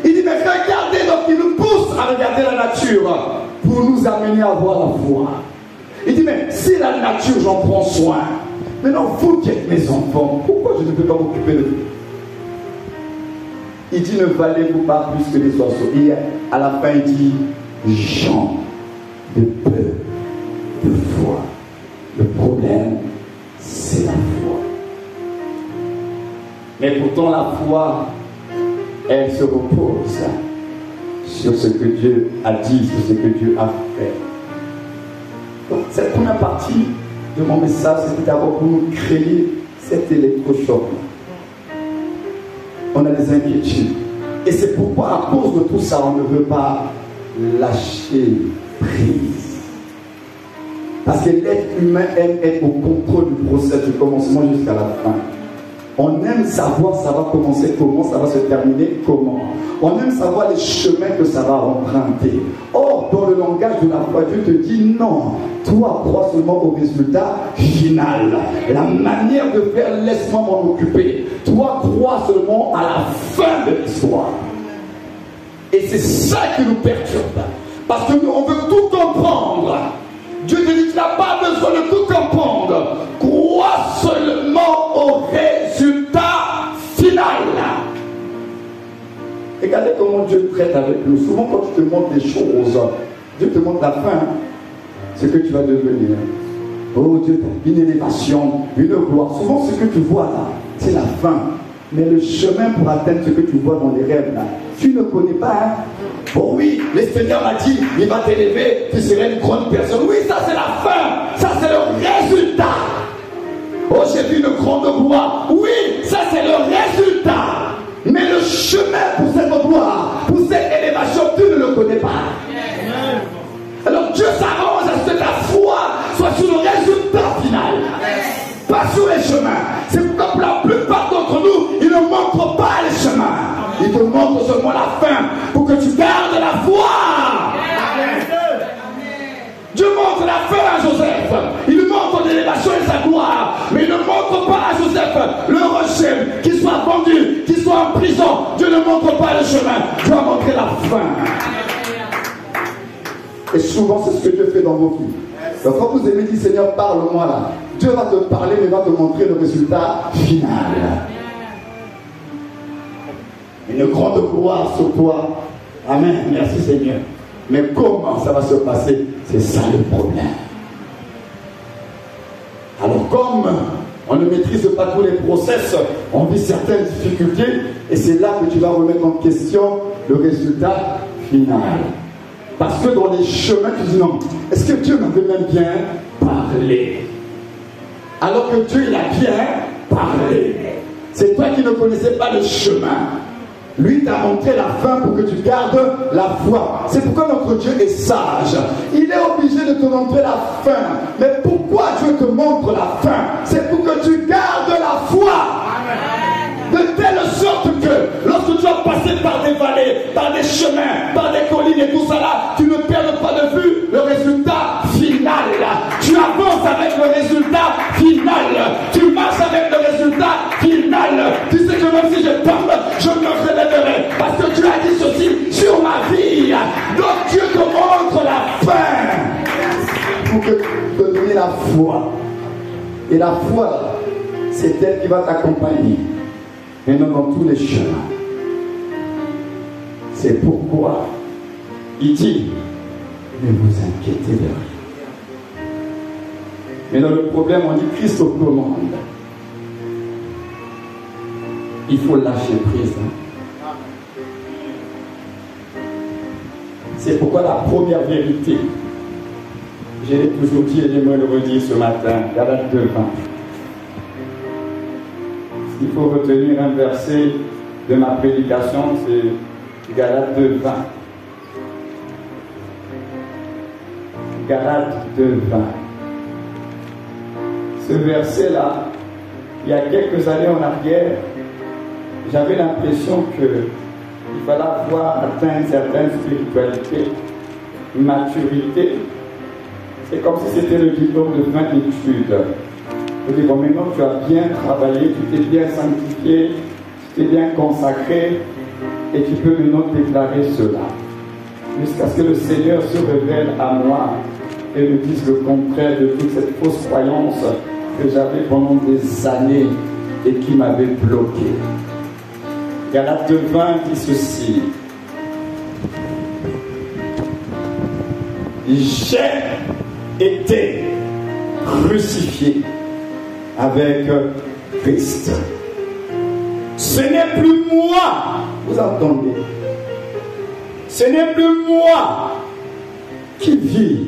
Il dit, mais regardez, donc il nous pousse à regarder la nature pour nous amener à voir la foi. Il dit, mais si la nature, j'en prends soin, maintenant vous qui êtes mes enfants, pourquoi je ne peux pas m'occuper de vous? Il dit, ne valez-vous pas plus que les oiseaux? Et à la fin, il dit, gens de peu de foi. Le problème, c'est la foi. Mais pourtant, la foi, elle se repose sur ce que Dieu a dit, sur ce que Dieu a fait. Donc, cette première partie de mon message, c'était d'abord pour nous créer cet électrochoc. On a des inquiétudes. Et c'est pourquoi, à cause de tout ça, on ne veut pas lâcher prise. Parce que l'être humain aime être au contrôle du processus, du commencement jusqu'à la fin. On aime savoir ça va commencer comment, ça va se terminer comment. On aime savoir les chemins que ça va emprunter. Or, dans le langage de la foi, Dieu te dit non. Toi, crois seulement au résultat final. La manière de faire, laisse-moi m'en occuper. Toi, crois seulement à la fin de l'histoire. Et c'est ça qui nous perturbe. Parce que nous, on veut tout comprendre. Dieu te dit, tu n'as pas besoin de tout comprendre. Crois seulement au résultat final. Regardez comment Dieu traite avec nous. Souvent, quand tu te montres des choses, Dieu te montre la fin, ce que tu vas devenir. Oh Dieu, une élévation, une gloire. Souvent, ce que tu vois là, c'est la fin. Mais le chemin pour atteindre ce que tu vois dans les rêves là, tu ne connais pas. Hein? Oh oui, le Seigneur m'a dit, il va t'élever, tu seras une grande personne. Oui, ça c'est la fin, ça c'est le résultat. Oh, j'ai vu une grande gloire. Oui, ça c'est le résultat. Mais le chemin pour cette gloire, pour cette élévation, tu ne le connais pas. Alors Dieu s'arrange à ce que ta foi soit sur le résultat final, pas sur les chemins. C'est pourquoi la plupart d'entre nous, ils ne montrent pas les chemins. Ils te montrent seulement la fin pour que tu gardes la foi. Dieu montre la fin à Joseph. Il montre l'élévation et sa gloire. Mais il ne montre pas à Joseph le rocher, qu'il soit vendu, qu'il soit en prison. Dieu ne montre pas le chemin. Dieu a montré la fin. Et souvent, c'est ce que Dieu fait dans vos vies. Donc, quand vous aimez dire, Seigneur, parle-moi là, Dieu va te parler, mais va te montrer le résultat final. Une grande gloire sur toi. Amen. Merci Seigneur. Mais comment ça va se passer? C'est ça le problème. Alors comme on ne maîtrise pas tous les process, on vit certaines difficultés, et c'est là que tu vas remettre en question le résultat final. Parce que dans les chemins, tu dis non, est-ce que Dieu m'avait même bien parlé? Alors que Dieu, il a bien parlé. C'est toi qui ne connaissais pas le chemin. Lui t'a montré la fin pour que tu gardes la foi. C'est pourquoi notre Dieu est sage. Il est obligé de te montrer la fin. Mais pourquoi Dieu te montre la fin? C'est pour que tu gardes la foi. De telle sorte que lorsque tu vas passer par des vallées, par des chemins, par des collines et tout ça là, tu ne perds pas de vue le résultat final. Tu avances avec le résultat final. Tu marches avec le résultat final. Tu sais que même si je tombe, je me relèverai. Parce que Dieu a dit ceci sur ma vie. Donc Dieu te montre la fin pour te donner la foi. Et la foi, c'est elle qui va t'accompagner. Et non dans tous les chemins. C'est pourquoi il dit, ne vous inquiétez de rien. Mais dans le problème, on dit Christ aux commandes. Il faut lâcher prise. Hein? C'est pourquoi la première vérité, je l'ai toujours dit et j'aimerais le redire ce matin, Galates 2:20. Il faut retenir un verset de ma prédication, c'est Galates 2:20. Galates 2:20. Ce verset-là, il y a quelques années en arrière, j'avais l'impression qu'il fallait avoir atteint une certaine spiritualité, une maturité. C'est comme si c'était le diplôme de fin d'études. Je dis, bon, maintenant tu as bien travaillé, tu t'es bien sanctifié, tu t'es bien consacré, et tu peux maintenant déclarer cela. Jusqu'à ce que le Seigneur se révèle à moi et me dise le contraire de toute cette fausse croyance que j'avais pendant des années et qui m'avait bloqué. Galates 2:20 dit ceci. J'ai été crucifié avec Christ. Ce n'est plus moi, vous entendez? Ce n'est plus moi qui vis.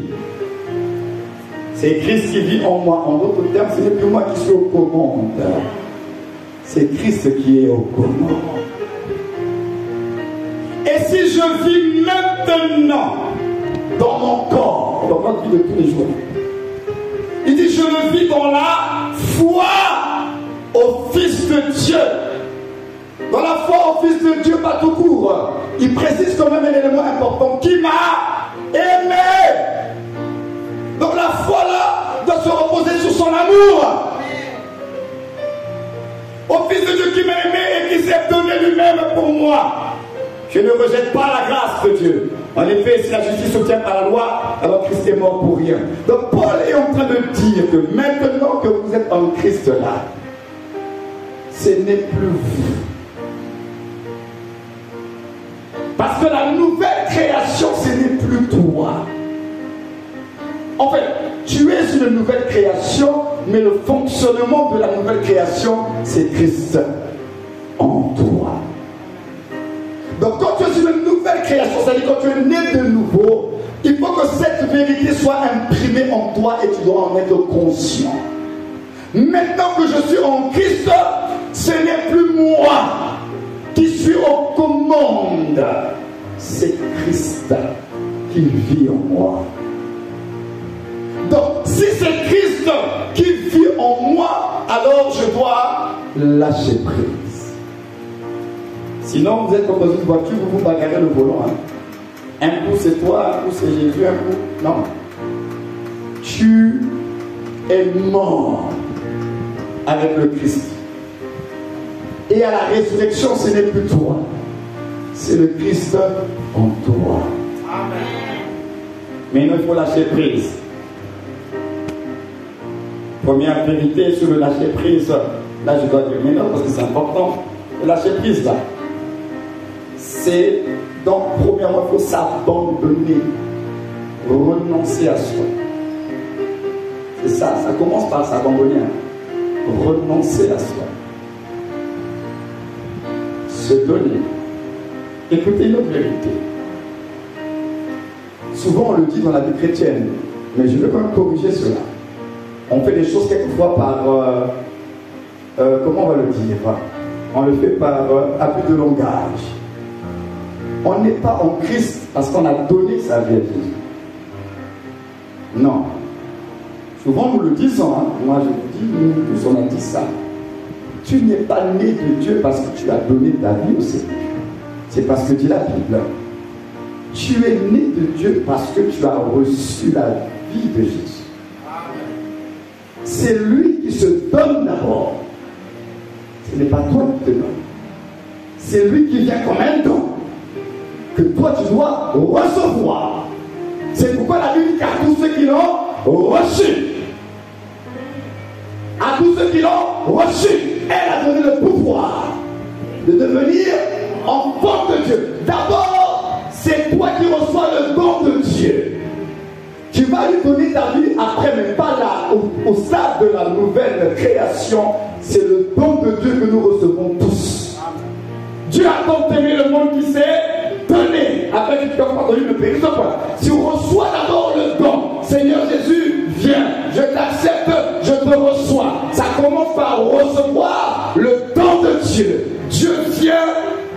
C'est Christ qui vit en moi. En d'autres termes, ce n'est plus moi qui suis aux commandes. C'est Christ qui est aux commandes. Et si je vis maintenant dans mon corps, dans votre vie de tous les jours, il dit je le vis dans la foi au Fils de Dieu. Dans la foi au Fils de Dieu, pas tout court. Il précise quand même un élément important. Qui m'a aimé. Donc la foi là doit se reposer sur son amour. Au Fils de Dieu qui m'a aimé et qui s'est donné lui-même pour moi. Je ne rejette pas la grâce de Dieu. En effet, si la justice s'obtient par la loi, alors Christ est mort pour rien. Donc Paul est en train de dire que maintenant que vous êtes en Christ là, ce n'est plus vous. Parce que la nouvelle création, ce n'est plus toi. En fait, tu es une nouvelle création, mais le fonctionnement de la nouvelle création, c'est Christ en toi. Donc quand tu es une nouvelle création, c'est-à-dire quand tu es né de nouveau, il faut que cette vérité soit imprimée en toi et tu dois en être conscient. Maintenant que je suis en Christ, ce n'est plus moi qui suis aux commandes, c'est Christ qui vit en moi. Donc, si c'est Christ qui vit en moi, alors je dois lâcher prise. Sinon, vous êtes comme dans une voiture, vous vous bagarrez le volant. Un coup c'est toi, un coup c'est Jésus, un coup... Non. Tu es mort avec le Christ. Et à la résurrection, ce n'est plus toi. C'est le Christ en toi. Amen. Mais il faut lâcher prise. Première vérité sur le lâcher prise. Là, je dois dire maintenant parce que c'est important. Le lâcher prise, là. C'est donc, premièrement, il faut s'abandonner. Renoncer à soi. C'est ça. Ça commence par s'abandonner. Renoncer à soi. Se donner. Écoutez une autre vérité. Souvent on le dit dans la vie chrétienne, mais je veux quand même corriger cela. On fait des choses quelquefois par, comment on va le dire? On le fait par abus de langage. On n'est pas en Christ parce qu'on a donné sa vie à Jésus. Non. Souvent nous le disons, hein. Moi je vous dis, nous tous on a dit ça. Tu n'es pas né de Dieu parce que tu as donné ta vie au Seigneur. C'est parce que dit la Bible. Tu es né de Dieu parce que tu as reçu la vie de Jésus. C'est lui qui se donne d'abord. Ce n'est pas toi qui te donne. C'est lui qui vient comme un don que toi tu dois recevoir. C'est pourquoi la Bible dit qu'à tous ceux qui l'ont reçu, à tous ceux qui l'ont reçu, elle a donné le pouvoir de devenir enfant de Dieu. D'abord, c'est toi qui reçois le don de Dieu. Tu vas lui donner ta vie après, mais pas là, au stade de la nouvelle création. C'est le don de Dieu que nous recevons tous. Dieu a tant aimé le monde qui s'est donné. Après, tu ne peux pas donner le péché. Si on reçoit d'abord le don, Seigneur Jésus, viens, je t'accepte, je te reçois. Ça commence par recevoir le don de Dieu. Dieu vient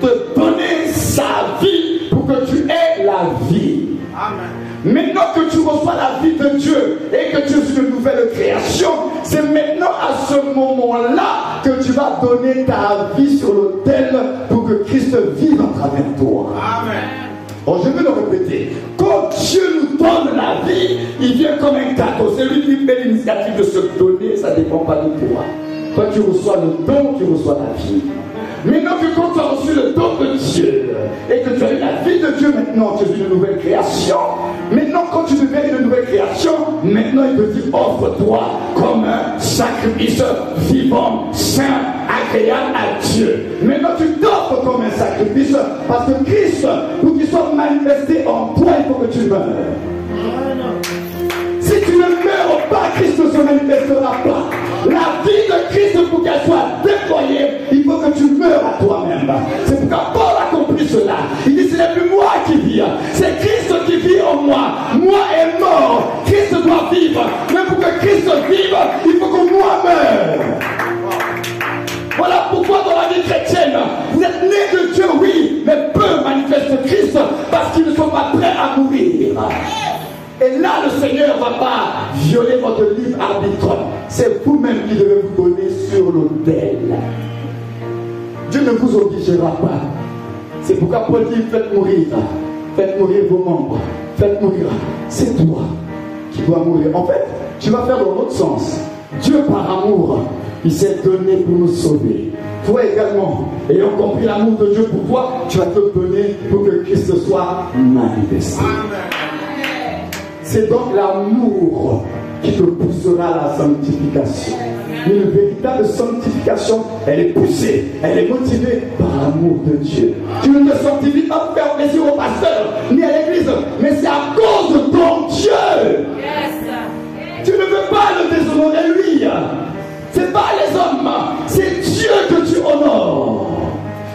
te donner sa vie pour que tu aies la vie. Amen. Maintenant que tu reçois la vie de Dieu et que tu es une nouvelle création, c'est maintenant à ce moment-là que tu vas donner ta vie sur l'autel pour que Christ vive à travers toi. Amen. Oh, je vais le répéter. Quand Dieu nous donne la vie, il vient comme un cadeau. C'est lui qui met l'initiative de se donner, ça ne dépend pas de toi. Toi, tu reçois le don, tu reçois la vie. Maintenant que quand tu as reçu le don de Dieu et que tu as eu la vie de Dieu, maintenant tu es une nouvelle création. Maintenant, quand tu deviens une nouvelle création, maintenant il te dit offre-toi comme un sacrifice vivant, saint, agréable à Dieu. Maintenant tu t'offres comme un sacrifice parce que Christ, pour qu'il soit manifesté en toi, il faut que tu meurs. Si tu ne meurs pas, Christ ne se manifestera pas. La vie de Christ, pour qu'elle soit déployée, il faut que tu meurs à toi-même. C'est pourquoi Paul a compris cela. Il dit, ce n'est plus moi qui vis, c'est Christ qui vit en moi. Moi est mort, Christ doit vivre. Mais pour que Christ vive, il faut que moi meure. Voilà pourquoi dans la vie chrétienne, vous êtes nés de Dieu, oui, mais peu manifestent Christ parce qu'ils ne sont pas prêts à mourir. Et là, le Seigneur ne va pas violer votre libre arbitre. C'est vous-même qui devez vous donner sur l'autel. Dieu ne vous obligera pas. C'est pourquoi Paul dit, faites mourir vos membres, faites mourir. C'est toi qui dois mourir. En fait, tu vas faire dans l'autre sens. Dieu, par amour, il s'est donné pour nous sauver. Toi également, ayant compris l'amour de Dieu pour toi, tu vas te donner pour que Christ soit manifesté. C'est donc l'amour qui te poussera à la sanctification. Une véritable sanctification, elle est poussée, elle est motivée par l'amour de Dieu. Tu ne te sanctifies pas pour faire plaisir au pasteur, ni à l'église, mais c'est à cause de ton Dieu. Tu ne veux pas le déshonorer lui. C'est pas les hommes, c'est Dieu que tu honores.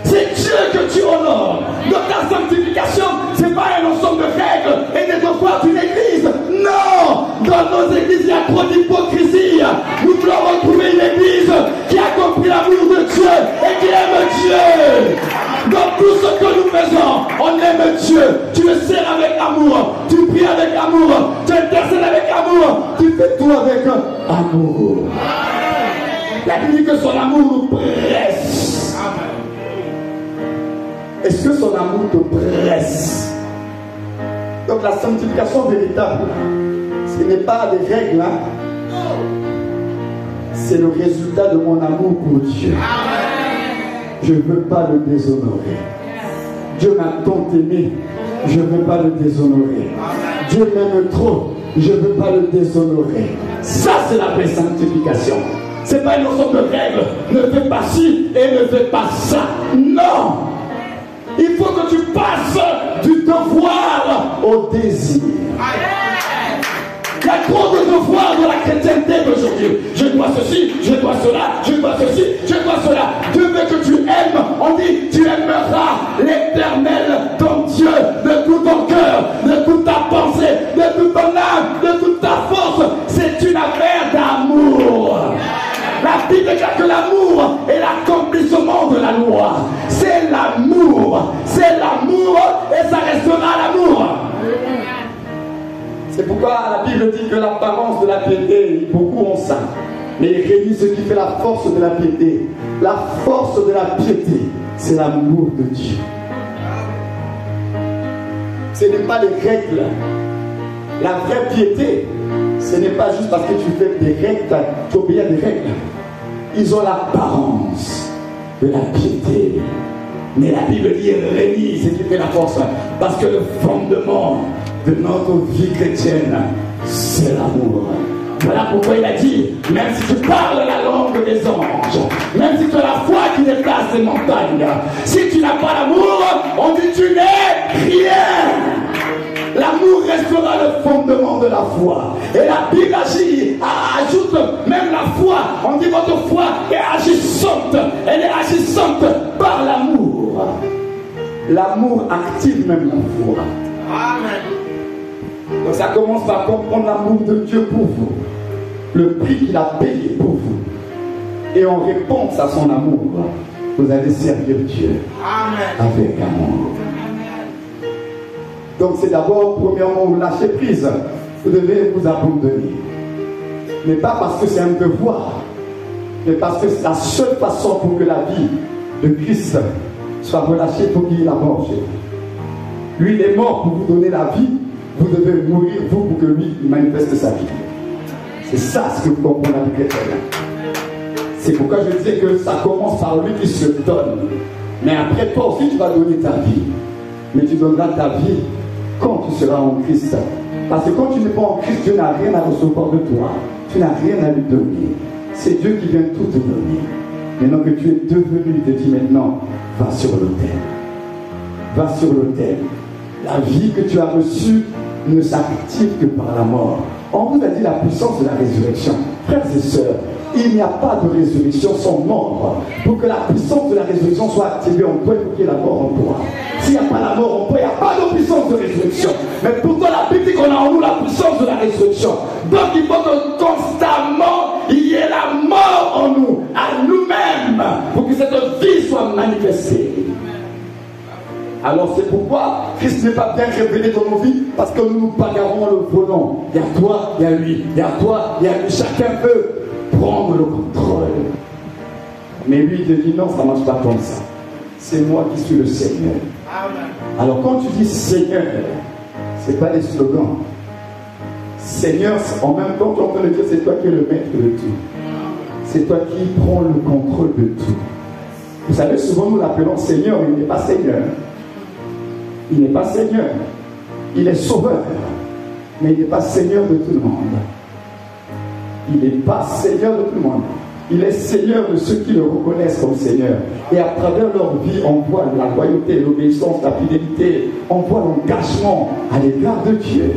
C'est Dieu que tu honores. Donc ta sanctification, c'est pas un ensemble de règles et des devoirs d'une église. Non! Dans nos églises, il y a trop d'hypocrisie. Nous voulons retrouver une église qui a compris l'amour de Dieu et qui aime Dieu. Dans tout ce que nous faisons, on aime Dieu. Tu le sers avec amour, tu pries avec amour, tu intercèdes avec amour, tu fais tout avec amour. La Bible dit que son amour nous presse. Est-ce que son amour te presse? Donc la sanctification véritable, ce n'est pas des règles, c'est le résultat de mon amour pour Dieu. Je ne veux pas le déshonorer. Dieu m'a tant aimé, je ne veux pas le déshonorer. Dieu m'aime trop, je ne veux pas le déshonorer. Ça, c'est la vraie sanctification. Ce n'est pas une ensemble de règles. Ne fais pas ci et ne fais pas ça. Non! Il faut que tu passes du devoir au désir. Il y a trop de devoirs dans la chrétienté d'aujourd'hui. Je dois ceci, je dois cela, je dois ceci, je dois cela. Dieu veut que tu aimes. On dit, tu aimeras l'Éternel, ton Dieu, de tout ton cœur, de toute ta pensée, de toute ton âme, de toute ta force. C'est une affaire d'amour. La Bible déclare que l'amour est l'accomplissement de la loi. C'est l'amour et ça restera l'amour. C'est pourquoi la Bible dit que l'apparence de la piété, beaucoup ont ça. Mais il réunit ce qui fait la force de la piété. La force de la piété, c'est l'amour de Dieu. Ce n'est pas les règles. La vraie piété, ce n'est pas juste parce que tu fais des règles, tu obéis à des règles. Ils ont l'apparence de la piété. Mais la Bible dit réunit ce qui fait la force. Parce que le fondement de notre vie chrétienne, c'est l'amour. Voilà pourquoi il a dit, même si tu parles la langue des anges, même si tu as la foi qui déplace les montagnes, si tu n'as pas l'amour, on dit tu n'es rien. L'amour restera le fondement de la foi. Et la Bible ajoute même la foi. On dit votre foi est agissante. Elle est agissante par l'amour. L'amour active même la foi. Amen. Donc ça commence par comprendre l'amour de Dieu pour vous. Le prix qu'il a payé pour vous. Et en réponse à son amour, vous allez servir Dieu. Amen. Avec amour. Donc c'est d'abord, premièrement, vous lâchez prise. vous devez vous abandonner. Mais pas parce que c'est un devoir, mais parce que c'est la seule façon pour que la vie de Christ soit relâchée pour qu'il y ait la mort chez vous. Lui, il est mort pour vous donner la vie. Vous devez mourir, vous, pour que lui il manifeste sa vie. C'est ça ce que vous comprenez la vie chrétienne. C'est pourquoi je disais que ça commence par lui qui se donne. Mais après, toi aussi, tu vas donner ta vie. Mais tu donneras ta vie quand tu seras en Christ. Parce que quand tu n'es pas en Christ, Dieu n'a rien à recevoir de toi. Tu n'as rien à lui donner. C'est Dieu qui vient tout te donner. Maintenant que tu es devenu, il te dit maintenant, va sur l'autel. Va sur l'autel. La vie que tu as reçue ne s'active que par la mort. On vous a dit la puissance de la résurrection. Frères et sœurs, il n'y a pas de résurrection sans mort. Pour que la puissance de la résurrection soit activée en toi, il faut qu'il y ait la mort en toi. S'il n'y a pas la mort en toi, il n'y a pas de puissance de résurrection. Mais pourtant, la Bible dit qu'on a en nous la puissance de la résurrection. Donc il faut que constamment, il y ait la mort en nous, à nous-mêmes, pour que cette vie soit manifestée. Alors c'est pourquoi Christ n'est pas bien révélé dans nos vies, parce que nous nous bagarrons le volant. Il y a toi, il y a lui, il y a toi, il y a lui. Chacun peut prendre le contrôle. Mais lui, il te dit non, ça ne marche pas comme ça. C'est moi qui suis le Seigneur. Alors quand tu dis Seigneur, ce n'est pas des slogans. Seigneur, en même temps, tu es en train de dire c'est toi qui es le maître de tout. C'est toi qui prends le contrôle de tout. Vous savez, souvent nous l'appelons Seigneur, mais il n'est pas Seigneur. Il n'est pas Seigneur. Il est sauveur. Mais il n'est pas Seigneur de tout le monde. Il n'est pas Seigneur de tout le monde. Il est Seigneur de ceux qui le reconnaissent comme Seigneur. Et à travers leur vie, on voit la loyauté, l'obéissance, la fidélité. On voit l'engagement à l'égard de Dieu.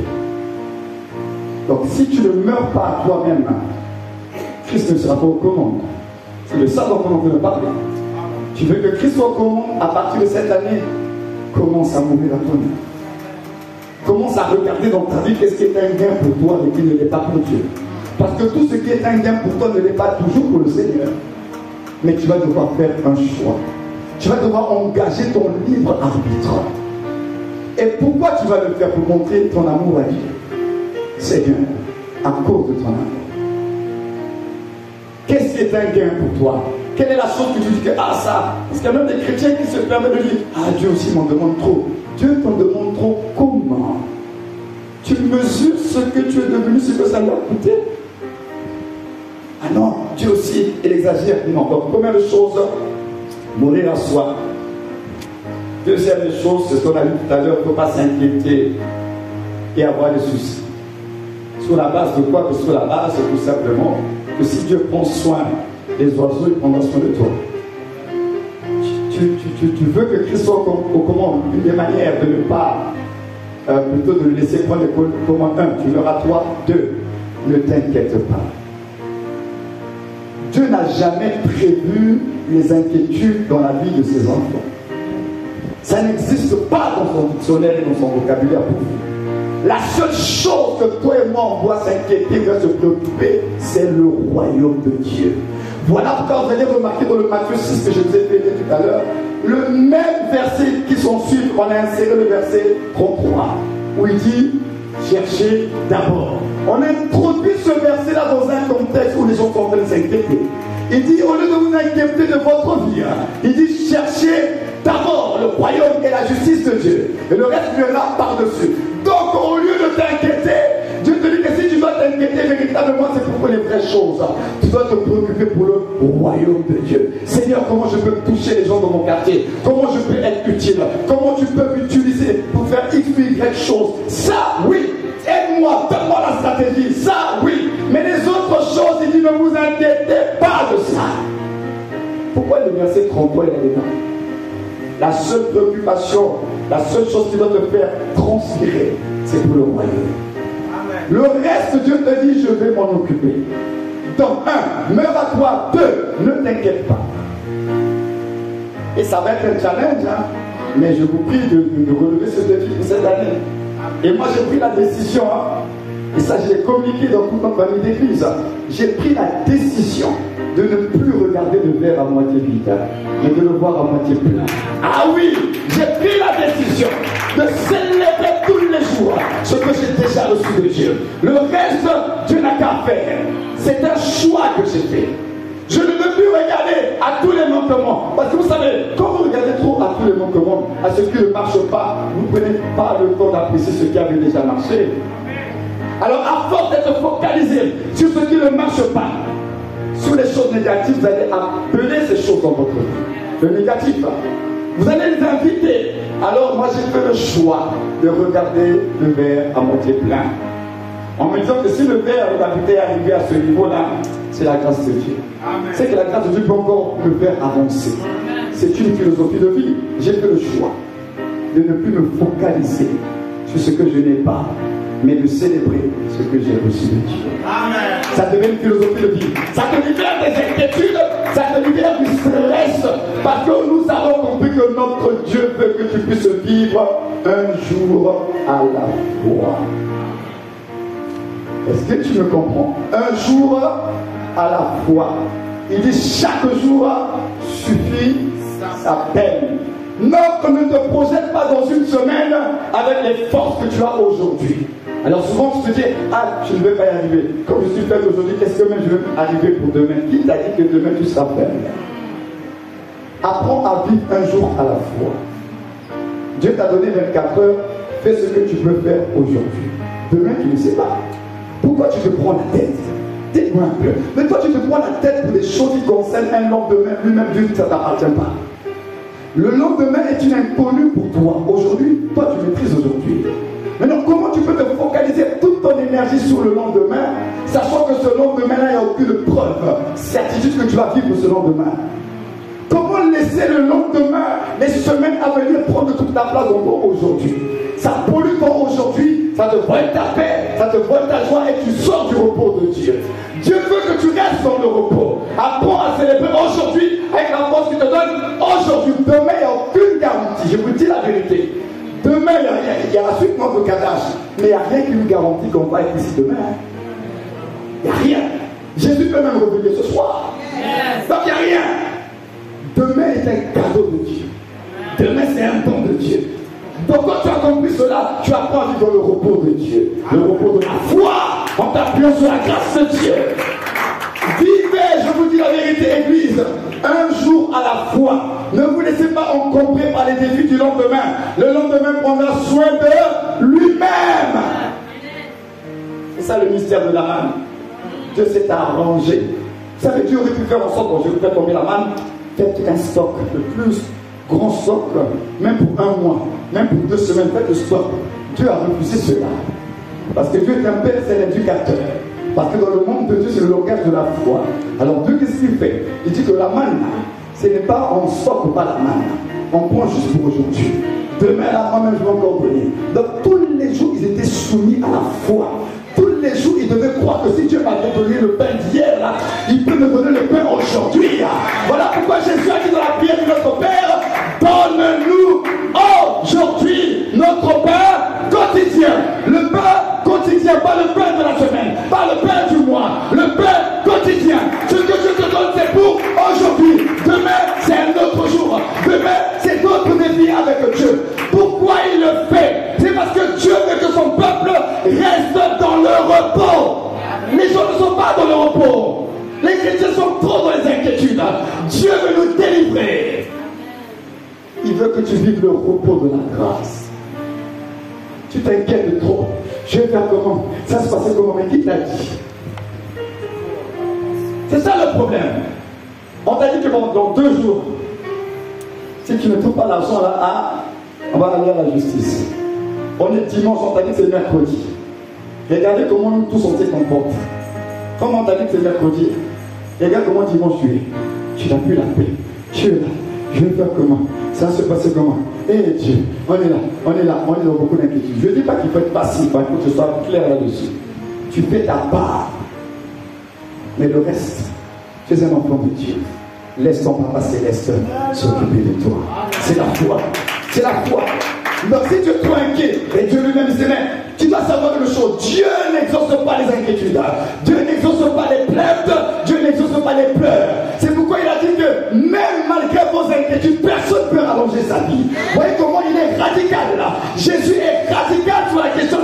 Donc si tu ne meurs pas à toi-même, Christ ne sera pas aux commandes. C'est de ça dont on veut parler. Tu veux que Christ soit aux commandes à partir de cette année? Commence à mourir à toi-même. Commence à regarder dans ta vie qu'est-ce qui est un gain pour toi et qui ne l'est pas pour Dieu. Parce que tout ce qui est un gain pour toi ne l'est pas toujours pour le Seigneur. Mais tu vas devoir faire un choix. Tu vas devoir engager ton libre arbitre. Et pourquoi tu vas le faire? Pour montrer ton amour à Dieu. Seigneur, à cause de ton amour. Qu'est-ce qui est un gain pour toi? Quelle est la chose que tu dis que, ah ça, parce qu'il y a même des chrétiens qui se permettent de dire, ah Dieu aussi m'en demande trop. Dieu t'en demande trop comment? Tu mesures ce que tu es devenu, ce que ça lui a coûté? Ah non, Dieu aussi, il exagère. Non, donc première chose, mourir à soi. Deuxième chose, c'est ce qu'on a vu tout à l'heure, il ne faut pas s'inquiéter et avoir des soucis. Sur la base de quoi? Sur la base, tout simplement, que si Dieu prend soin des oiseaux, il prendra soin de toi. Tu veux que Christ soit aux commandes. Une des manières de ne pas, plutôt de le laisser prendre les commandes. 1, tu l'auras toi. 2, ne t'inquiète pas. Dieu n'a jamais prévu les inquiétudes dans la vie de ses enfants. Ça n'existe pas dans son dictionnaire et dans son vocabulaire pour vous. La seule chose que toi et moi on doit s'inquiéter, on doit se préoccuper, c'est le royaume de Dieu. Voilà pourquoi vous allez remarquer dans le Matthieu 6 que je vous ai fait tout à l'heure, le même verset qui s'en suit, on a inséré le verset 33, où il dit cherchez d'abord. On introduit ce verset-là dans un contexte où les gens sont en train de s'inquiéter. Il dit, au lieu de vous inquiéter de votre vie, il dit cherchez d'abord le royaume et la justice de Dieu. Et le reste viendra par-dessus. Donc au lieu de t'inquiéter, Dieu te dit que si tu dois t'inquiéter véritablement, c'est pour les vraies choses. Tu dois te préoccuper pour le royaume de Dieu. Seigneur, comment je peux toucher les gens dans mon quartier? Comment je peux être utile? Comment tu peux m'utiliser pour faire X ou Y choses? Ça, oui. Aide-moi, donne-moi la stratégie. Ça, oui. Mais les autres choses, il dit, ne vous inquiétez pas de ça. Pourquoi le verset 33 est là-dedans? La seule préoccupation, la seule chose qui doit te faire transpirer, c'est pour le royaume. Amen. Le reste, Dieu te dit, je vais m'en occuper. Donc, 1, meurs à toi. 2, ne t'inquiète pas. Et ça va être un challenge, hein? Mais je vous prie de relever ce défi pour cette année. Et moi, j'ai pris la décision, hein? Et ça, je l'ai communiqué dans toute notre famille d'église. J'ai pris la décision de ne plus regarder le verre à moitié vide, mais de le voir à moitié plein. Ah oui, j'ai pris la décision de célébrer tous les jours jour ce que j'ai déjà reçu de Dieu. Le reste, Dieu n'a qu'à faire. C'est un choix que j'ai fait. Je ne veux plus regarder à tous les manquements. Parce que vous savez, quand vous regardez trop à tous les manquements, à ce qui ne marche pas, vous ne prenez pas le temps d'apprécier ce qui avait déjà marché. Alors, à force d'être focalisé sur ce qui ne marche pas, sur les choses négatives, vous allez appeler ces choses dans votre vie. Le négatif, vous allez les inviter. Alors, moi, j'ai fait le choix de regarder le verre à moitié plein. En me disant que si le verre de la bouteille est arrivé à ce niveau-là, c'est la grâce de Dieu. C'est que la grâce de Dieu peut encore me faire avancer. C'est une philosophie de vie. J'ai fait le choix de ne plus me focaliser sur ce que je n'ai pas, mais de célébrer ce que j'ai reçu de Dieu. Amen. Ça devient une philosophie de vie. Ça te libère des inquiétudes, ça te libère du stress, parce que nous avons compris que notre Dieu veut que tu puisses vivre un jour à la fois. Est-ce que tu me comprends? Un jour à la fois. Il dit chaque jour suffit sa peine. Ne te projette pas dans une semaine avec les forces que tu as aujourd'hui. Alors souvent tu te dis, ah, je ne vais pas y arriver. Comme je suis fait aujourd'hui, qu'est-ce que même je vais arriver pour demain? Qui t'a dit que demain tu seras faible? Apprends à vivre un jour à la fois. Dieu t'a donné 24 heures, fais ce que tu peux faire aujourd'hui. Demain tu ne sais pas. Pourquoi tu te prends la tête? Dites-moi un peu. Mais toi tu te prends la tête pour des choses qui concernent un lendemain, lui-même Dieu, ça ne t'appartient pas. Le lendemain est une inconnue pour toi. Aujourd'hui, toi tu maîtrises aujourd'hui. Maintenant, comment tu peux te focaliser toute ton énergie sur le lendemain, sachant que ce lendemain-là, il n'y a aucune preuve, certitude que tu vas vivre ce lendemain? Comment laisser le lendemain, les semaines à venir prendre toute ta place dans ton aujourd'hui? Ça pollue ton aujourd'hui, ça te vole ta paix, ça te vole ta joie et tu sors du repos de Dieu. Dieu veut que tu restes dans le repos. Apprends à célébrer aujourd'hui avec la force qu'il te donne aujourd'hui. Demain, il n'y a aucune garantie. Je vous dis la vérité. Demain, il y a la suite de notre cadavre. Mais il n'y a rien qui nous garantit qu'on va être ici demain. Il n'y a rien. Jésus peut même revenir ce soir. Donc il n'y a rien. Demain est un cadeau de Dieu. Demain, c'est un don de Dieu. Donc quand tu as compris cela, tu apprends à vivre dans le repos de Dieu. Le repos de la foi, en t'appuyant sur la grâce de Dieu. Vivez, je vous dis la vérité, Église, un jour à la fois. Ne vous laissez pas encombrer par les défis du lendemain. Le lendemain prendra soin de lui-même. C'est ça le mystère de la manne. Dieu s'est arrangé. Vous savez, Dieu aurait pu faire en sorte, quand je vous fais tomber la manne, faites un stock, le plus grand stock, même pour un mois, même pour 2 semaines, faites le stock. Dieu a refusé cela. Parce que Dieu est un père, c'est l'éducateur. Parce que dans le monde de Dieu, c'est le langage de la foi. Alors Dieu, qu'est-ce qu'il fait? Il dit que la manne, ce n'est pas on stocke pas la manne. On prend juste pour aujourd'hui. Demain, là, moi-même, je vais encore donner. Donc tous les jours, ils étaient soumis à la foi. Tous les jours, ils devaient croire que si Dieu m'avait donné le pain d'hier, là, il peut me donner le pain aujourd'hui. Voilà pourquoi Jésus a dit dans la prière de notre Père, donne-nous aujourd'hui notre pain quotidien. Le pain quotidien, pas le pain de la semaine, pas le pain du mois, le pain quotidien. Ce que Dieu te donne, c'est pour aujourd'hui. Demain, c'est un autre jour. Demain, c'est d'autres défis avec Dieu. Pourquoi il le fait? C'est parce que Dieu veut que son peuple reste dans le repos. Les gens ne sont pas dans le repos. Les chrétiens sont trop dans les inquiétudes. Dieu veut nous délivrer. Il veut que tu vives le repos de la grâce. Tu t'inquiètes trop. Je vais faire comment? Ça se passait comment? Mais qui t'a dit? C'est ça le problème. On t'a dit que dans 2 jours, si tu ne trouves pas l'argent là, on va aller à la justice. On est dimanche, on t'a dit que c'est mercredi. Regardez comment nous tous on se comporte. Comme on t'a dit que c'est mercredi, regarde comment dimanche tu es. Tu n'as plus la paix. Tu es là. Je vais faire comment? Ça va se passer comment? Eh Dieu, on est là, on est dans beaucoup d'inquiétudes. Je ne dis pas qu'il faut être passif, il faut que tu sois clair là-dessus. Tu fais ta part. Mais le reste, tu es un enfant de Dieu. Laisse ton papa céleste s'occuper de toi. C'est la foi. C'est la foi. Donc si tu es trop inquiet, et Dieu lui-même dit, mais tu dois savoir une chose, Dieu n'exauce pas les inquiétudes, Dieu n'exauce pas les plaintes, Dieu n'exauce pas les pleurs. C'est pourquoi il a dit que même malgré vos inquiétudes, personne ne peut rallonger sa vie. Vous voyez comment il est radical là. Jésus est radical sur la question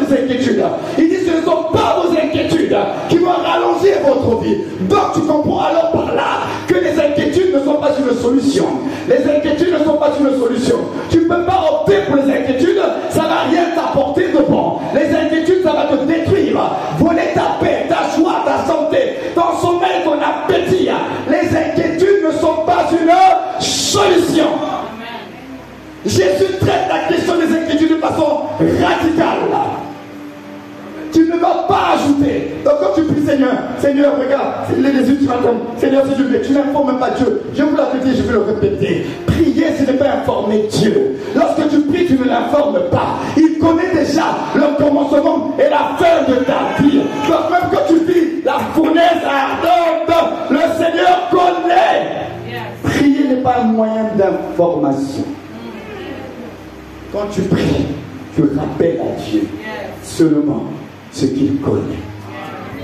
Il dit, ce ne sont pas vos inquiétudes qui vont rallonger votre vie. Donc tu comprends alors par là que les inquiétudes ne sont pas une solution. Les inquiétudes ne sont pas une solution. Tu ne peux pas opter pour les inquiétudes, ça ne va rien t'apporter de bon. Les inquiétudes, ça va te détruire, voler ta paix, ta joie, ta santé, ton sommeil, ton appétit. Les inquiétudes ne sont pas une solution. Jésus traite la question des inquiétudes de façon radicale. Tu ne vas pas ajouter. Donc quand tu pries, Seigneur, regarde, les yeux tu m'attends. Seigneur, si je veux, tu n'informes pas Dieu. Je vous l'ai dit, je vais le répéter. Prier, ce n'est pas informer Dieu. Lorsque tu pries, tu ne l'informes pas. Il connaît déjà le commencement et la fin de ta vie. Donc même quand tu pries, la fournaise ardente, le Seigneur connaît. Prier n'est pas un moyen d'information. Quand tu pries, tu rappelles à Dieu seulement ce qu'il connaît.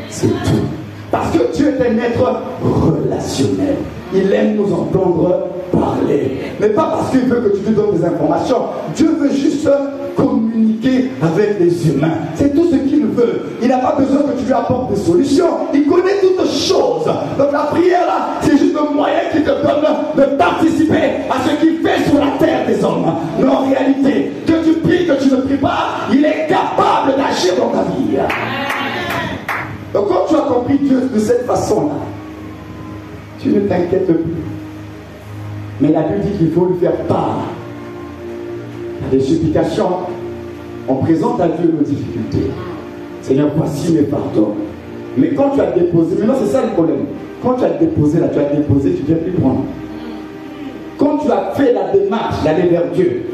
C'est tout. Parce que Dieu est un être relationnel. Il aime nous entendre parler. Mais pas parce qu'il veut que tu lui donnes des informations. Dieu veut juste communiquer avec les humains. C'est tout ce qu'il veut. Il n'a pas besoin que tu lui apportes des solutions. Il connaît toutes choses. Donc la prière là, c'est juste un moyen qui te donne de participer à ce qu'il fait sur la terre des hommes. Mais en réalité, que tu pries, que tu ne pries pas, il est capable d'agir dans ta vie. Donc quand tu as compris Dieu de cette façon-là, tu ne t'inquiètes plus. Mais la Bible dit qu'il faut lui faire part. Des supplications, on présente à Dieu nos difficultés. Seigneur, voici mes pardons. Mais quand tu as déposé, maintenant c'est ça le problème. Quand tu as déposé là, tu as déposé, tu ne viens plus prendre. Quand tu as fait la démarche d'aller vers Dieu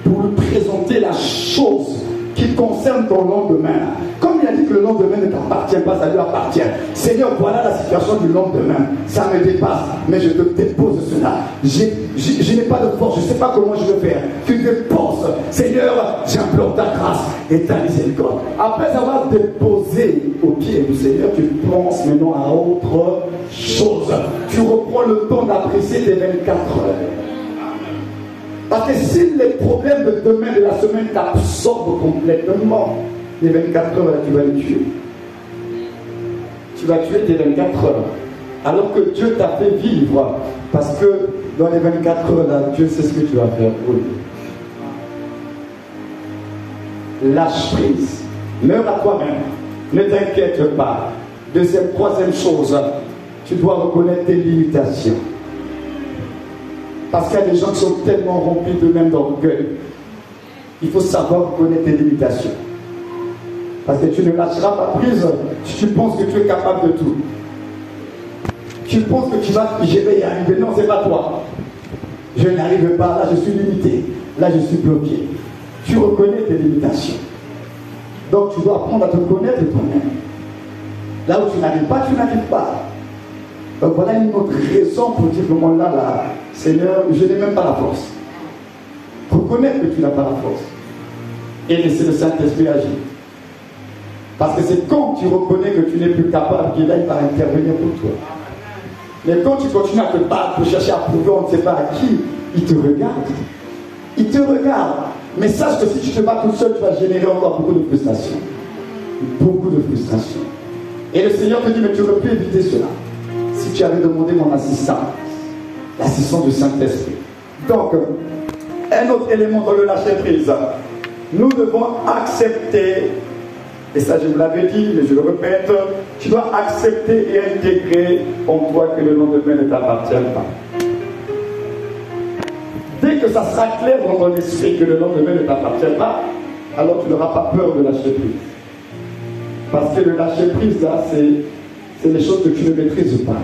pour lui présenter la chose qui concerne ton lendemain, comme il a dit que le lendemain ne t'appartient pas, ça lui appartient. Seigneur, voilà la situation du lendemain, ça me dépasse, mais je te dépose cela. Je n'ai pas de force, je ne sais pas comment je vais faire. Tu déposes, Seigneur, j'implore ta grâce et ta miséricorde. Après avoir déposé au pied du Seigneur, tu penses maintenant à autre chose. Tu reprends le temps d'apprécier tes 24 heures. Parce que si les problèmes de demain, de la semaine t'absorbent complètement, les 24 heures, là, tu vas les tuer. Tu vas tuer tes 24 heures. Alors que Dieu t'a fait vivre. Parce que dans les 24 heures, là, Dieu sait ce que tu vas faire pour lui. Lâche prise. Meurs à toi-même. Ne t'inquiète pas. Deuxième, troisième chose, tu dois reconnaître tes limitations. Parce qu'il y a des gens qui sont tellement remplis d'eux-mêmes d'orgueil. Il faut savoir reconnaître tes limitations. Parce que tu ne lâcheras pas prise si tu penses que tu es capable de tout. Tu penses que je vais y arriver. Non, ce n'est pas toi. Je n'arrive pas. Là, je suis limité. Là, je suis bloqué. Tu reconnais tes limitations. Donc, tu dois apprendre à te connaître toi-même. Là où tu n'arrives pas, tu n'arrives pas. Donc, voilà une autre raison pour dire que là, Seigneur, je n'ai même pas la force. Reconnaître que tu n'as pas la force. Et laisser le Saint-Esprit agir. Parce que c'est quand tu reconnais que tu n'es plus capable qu'il va intervenir pour toi. Mais quand tu continues à te battre pour chercher à prouver, on ne sait pas à qui, il te regarde. Il te regarde. Mais sache que si tu te bats tout seul, tu vas générer encore beaucoup de frustration. Beaucoup de frustration. Et le Seigneur te dit, mais tu aurais pu éviter cela. Si tu avais demandé mon assistance. L'assistance du Saint-Esprit. Donc, un autre élément dans le lâcher prise. Nous devons accepter, et ça je vous l'avais dit, mais je le répète, tu dois accepter et intégrer en toi que le lendemain ne t'appartient pas. Dès que ça sera clair dans ton esprit que le lendemain ne t'appartient pas, alors tu n'auras pas peur de lâcher prise. Parce que le lâcher prise, là, c'est les choses que tu ne maîtrises pas.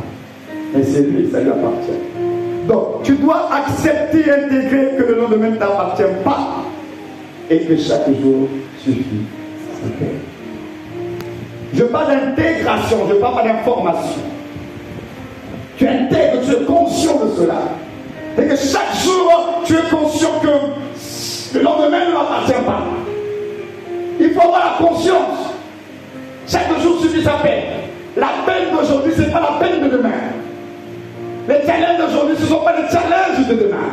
Mais c'est lui, ça lui appartient. Donc, tu dois accepter et intégrer que le lendemain ne t'appartient pas et que chaque jour suffit. Je parle d'intégration, je ne parle pas d'information. Tu intègres, tu es conscient de cela. Et que chaque jour, tu es conscient que le lendemain ne m'appartient pas. Il faut avoir la conscience. Chaque jour suffit sa peine. La peine d'aujourd'hui, ce n'est pas la peine de demain. Les challenges d'aujourd'hui, ce ne sont pas les challenges de demain.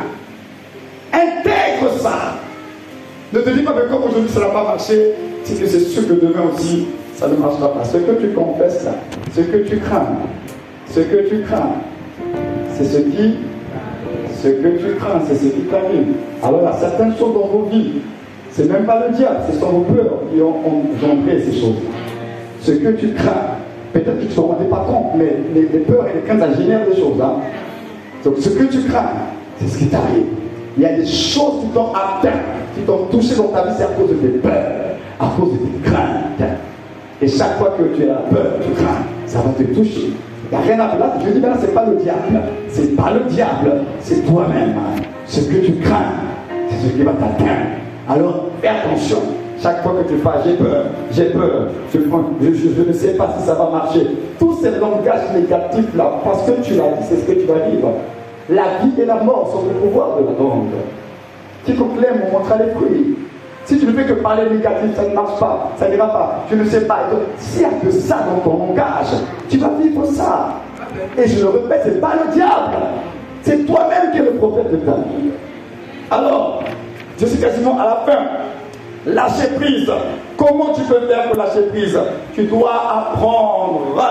Intègre ça. Ne te dis pas que comme aujourd'hui ça n'a pas marché, c'est que c'est sûr que demain aussi ça ne marchera pas. Ce que tu confesses là, ce que tu crains, c'est ce que tu crains, c'est ce qui t'arrive. Alors il y a certaines choses dans vos vies, c'est même pas le diable, ce sont vos peurs qui ont engendré ces choses. Ce que tu crains, peut-être que tu ne te rendais pas compte, mais les peurs et les craintes, ça génère des choses. Hein? Donc ce que tu crains, c'est ce qui t'arrive. Il y a des choses qui t'ont atteint, qui t'ont touché dans ta vie, c'est à cause de tes peurs, à cause de tes craintes. Et chaque fois que tu as la peur, tu crains, ça va te toucher. Il n'y a rien à faire là. Je dis, ben là, ce n'est pas le diable. Ce n'est pas le diable, c'est toi-même. Ce que tu crains, c'est ce qui va t'atteindre. Alors, fais attention. Chaque fois que tu fais, j'ai peur, je ne sais pas si ça va marcher. Tous ces langages négatifs là, parce que tu l'as dit, c'est ce que tu vas vivre. La vie et la mort sont le pouvoir de la langue. Quiconque l'aime montrera les fruits. Si tu ne fais que parler négatif, ça ne marche pas, ça n'ira pas, tu ne sais pas. S'il n'y a que ça dans ton langage, tu vas vivre ça. Et je le répète, ce n'est pas le diable, c'est toi-même qui es le prophète de ta vie. Alors, je suis quasiment à la fin. Lâcher prise. Comment tu peux faire pour lâcher prise? Tu dois apprendre.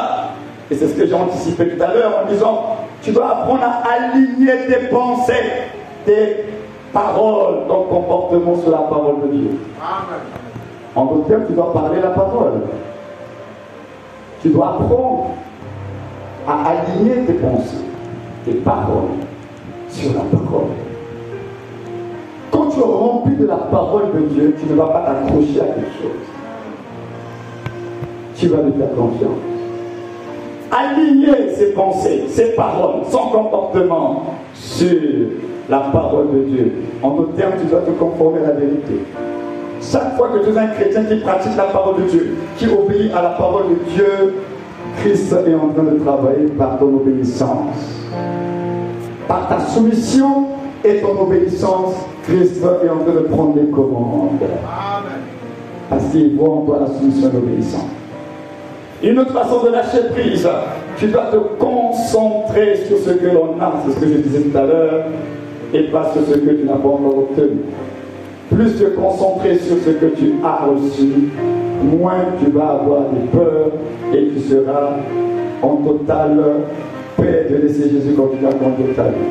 Et c'est ce que j'ai anticipé tout à l'heure en disant, tu dois apprendre à aligner tes pensées, tes paroles, ton comportement sur la parole de Dieu. En d'autres termes, tu dois parler la parole. Tu dois apprendre à aligner tes pensées, tes paroles sur la parole. Quand tu es rempli de la parole de Dieu, tu ne vas pas t'accrocher à quelque chose. Tu vas lui faire confiance. Aligner ses pensées, ses paroles, son comportement sur la parole de Dieu. En d'autres termes, tu dois te conformer à la vérité. Chaque fois que tu es un chrétien qui pratique la parole de Dieu, qui obéit à la parole de Dieu, Christ est en train de travailler par ton obéissance. Par ta soumission et ton obéissance, Christ est en train de prendre les commandes. Parce qu'il voit en toi la soumission et l'obéissance. Une autre façon de lâcher prise, tu dois te concentrer sur ce que l'on a, c'est ce que je disais tout à l'heure, et pas sur ce que tu n'as pas encore obtenu. Plus tu es concentré sur ce que tu as reçu, moins tu vas avoir des peurs et tu seras en totale paix de laisser Jésus continuer à conduire ta vie.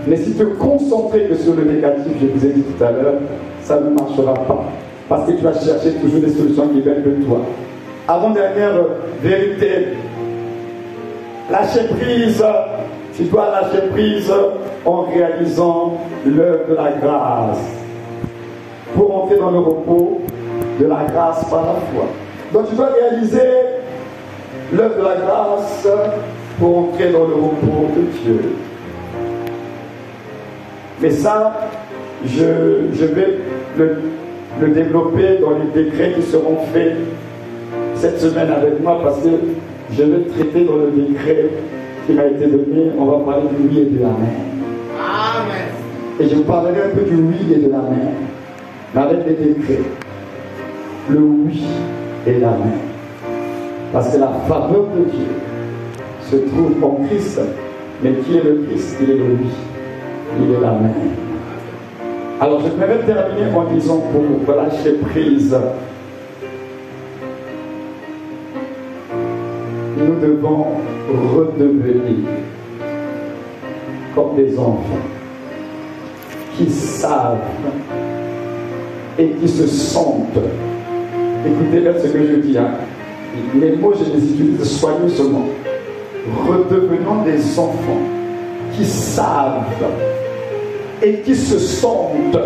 Mais si tu te concentres que sur le négatif, je vous ai dit tout à l'heure, ça ne marchera pas. Parce que tu vas chercher toujours des solutions qui viennent de toi. Avant-dernière vérité, lâcher prise, tu dois lâcher prise en réalisant l'œuvre de la grâce. Pour entrer dans le repos de la grâce par la foi. Donc tu dois réaliser l'œuvre de la grâce pour entrer dans le repos de Dieu. Mais ça, je vais le développer dans les décrets qui seront faits cette semaine avec moi, parce que je vais traiter dans le décret qui m'a été donné. On va parler du oui et de la main. Amen. Et je vous parlerai un peu du oui et de la main, mais avec les décrets. Le oui et la main. Parce que la faveur de Dieu se trouve en Christ. Mais qui est le Christ? Il est le oui. Il est la main. Alors je vais terminer en disant, pour lâcher prise, nous devons redevenir comme des enfants qui savent et qui se sentent. Écoutez bien ce que je dis. Hein. Les mots, je les utilise soigneusement. Redevenons des enfants qui savent et qui se sentent,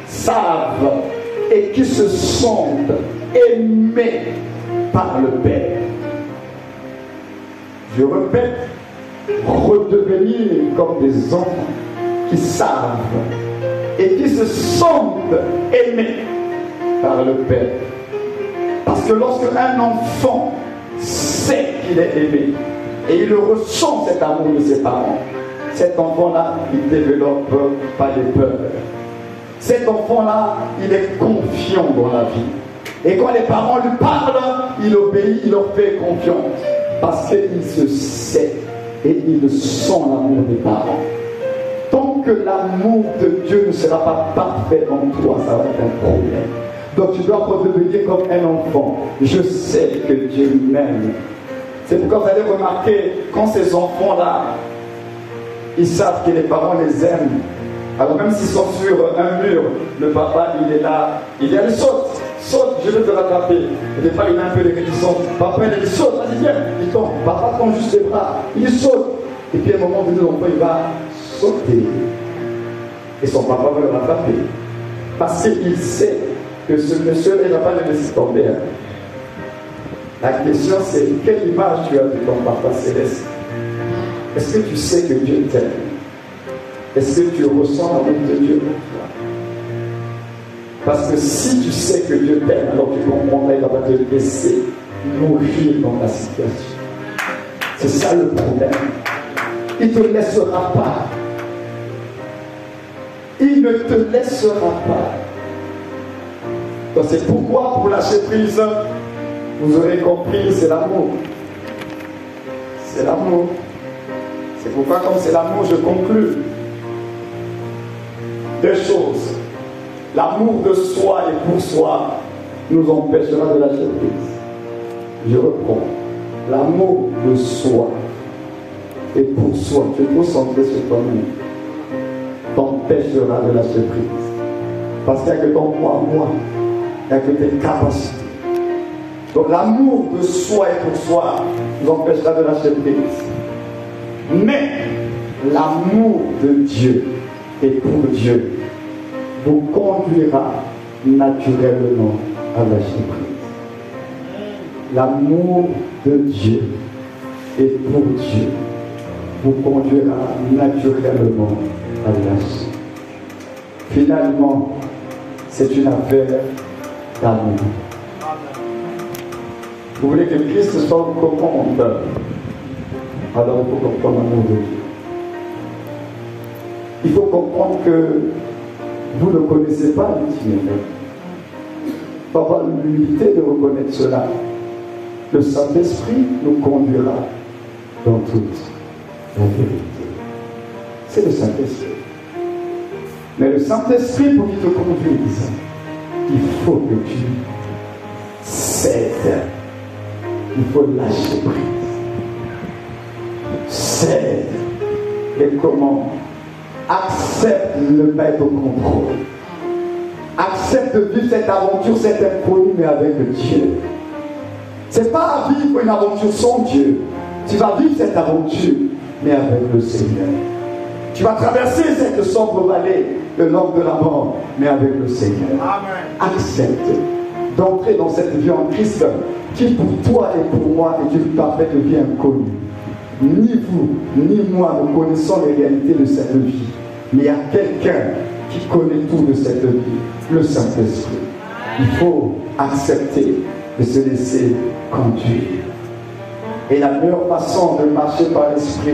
savent et qui se sentent aimés par le Père. Je répète, redevenir comme des enfants qui savent et qui se sentent aimés par le Père. Parce que lorsque un enfant sait qu'il est aimé et il ressent cet amour de ses parents, cet enfant-là, il ne développe pas de peur. Cet enfant-là, il est confiant dans la vie. Et quand les parents lui parlent, il obéit, il leur fait confiance. Parce qu'il se sait et il sent l'amour des parents. Tant tant que l'amour de Dieu ne sera pas parfait en toi, ça va être un problème. Donc tu dois redevenir comme un enfant. Je sais que Dieu m'aime. C'est pourquoi vous allez remarquer, quand ces enfants-là, ils savent que les parents les aiment. Alors même s'ils sont sur un mur, le papa, il est là, il dit, allez, saute, je vais te rattraper. Au départ, il a un peu de réticence. Papa, il dit, saute, vas-y, viens. Il tombe. Papa prend juste les bras, il saute. Et puis à un moment donné, l'enfant, il va sauter. Et son papa va le rattraper. Parce qu'il sait que ce monsieur-là, il ne va pas le laisser tomber. La question, c'est quelle image tu as de ton papa céleste? Est-ce que tu sais que Dieu t'aime? Est-ce que tu ressens l'amour de Dieu pour toi? Parce que si tu sais que Dieu t'aime, alors tu comprendras, il ne va pas te laisser mourir dans ta situation. C'est ça le problème. Il ne te laissera pas. Il ne te laissera pas. Donc c'est pourquoi, pour lâcher prise, vous aurez compris, c'est l'amour. C'est l'amour. C'est pourquoi, comme c'est l'amour, je conclue. Deux choses. L'amour de soi et pour soi nous empêchera de lâcher prise. Je reprends. L'amour de soi et pour soi, tu es trop centré sur toi-même, t'empêchera de lâcher prise. Parce qu'il n'y a que ton moi, il n'y a que tes capacités. Donc l'amour de soi et pour soi nous empêchera de lâcher prise. Mais l'amour de Dieu et pour Dieu vous conduira naturellement à lâcher prise. L'amour de Dieu et pour Dieu vous conduira naturellement à lâcher. Finalement, c'est une affaire d'amour. Vous voulez que Christ soit au commande, alors il faut comprendre l'amour de Dieu. Il faut comprendre que vous ne connaissez pas l'itinéraire. Il faut avoir l'humilité de reconnaître cela. Le Saint-Esprit nous conduira dans toute la vérité. C'est le Saint-Esprit. Mais le Saint-Esprit, pour qu'il te conduise, il faut que tu cèdes. Il faut lâcher prise. Cède. Et comment? Accepte de ne pas être au contrôle. Accepte de vivre cette aventure, cette inconnu, mais avec Dieu. C'est pas à vivre une aventure sans Dieu. Tu vas vivre cette aventure, mais avec le Seigneur. Tu vas traverser cette sombre vallée, le nord de la mort, mais avec le Seigneur. Amen. Accepte d'entrer dans cette vie en Christ, qui pour toi et pour moi est une parfaite vie inconnue. Ni vous, ni moi ne connaissons les réalités de cette vie. Mais il y a quelqu'un qui connaît tout de cette vie, le Saint-Esprit. Il faut accepter de se laisser conduire. Et la meilleure façon de marcher par l'Esprit,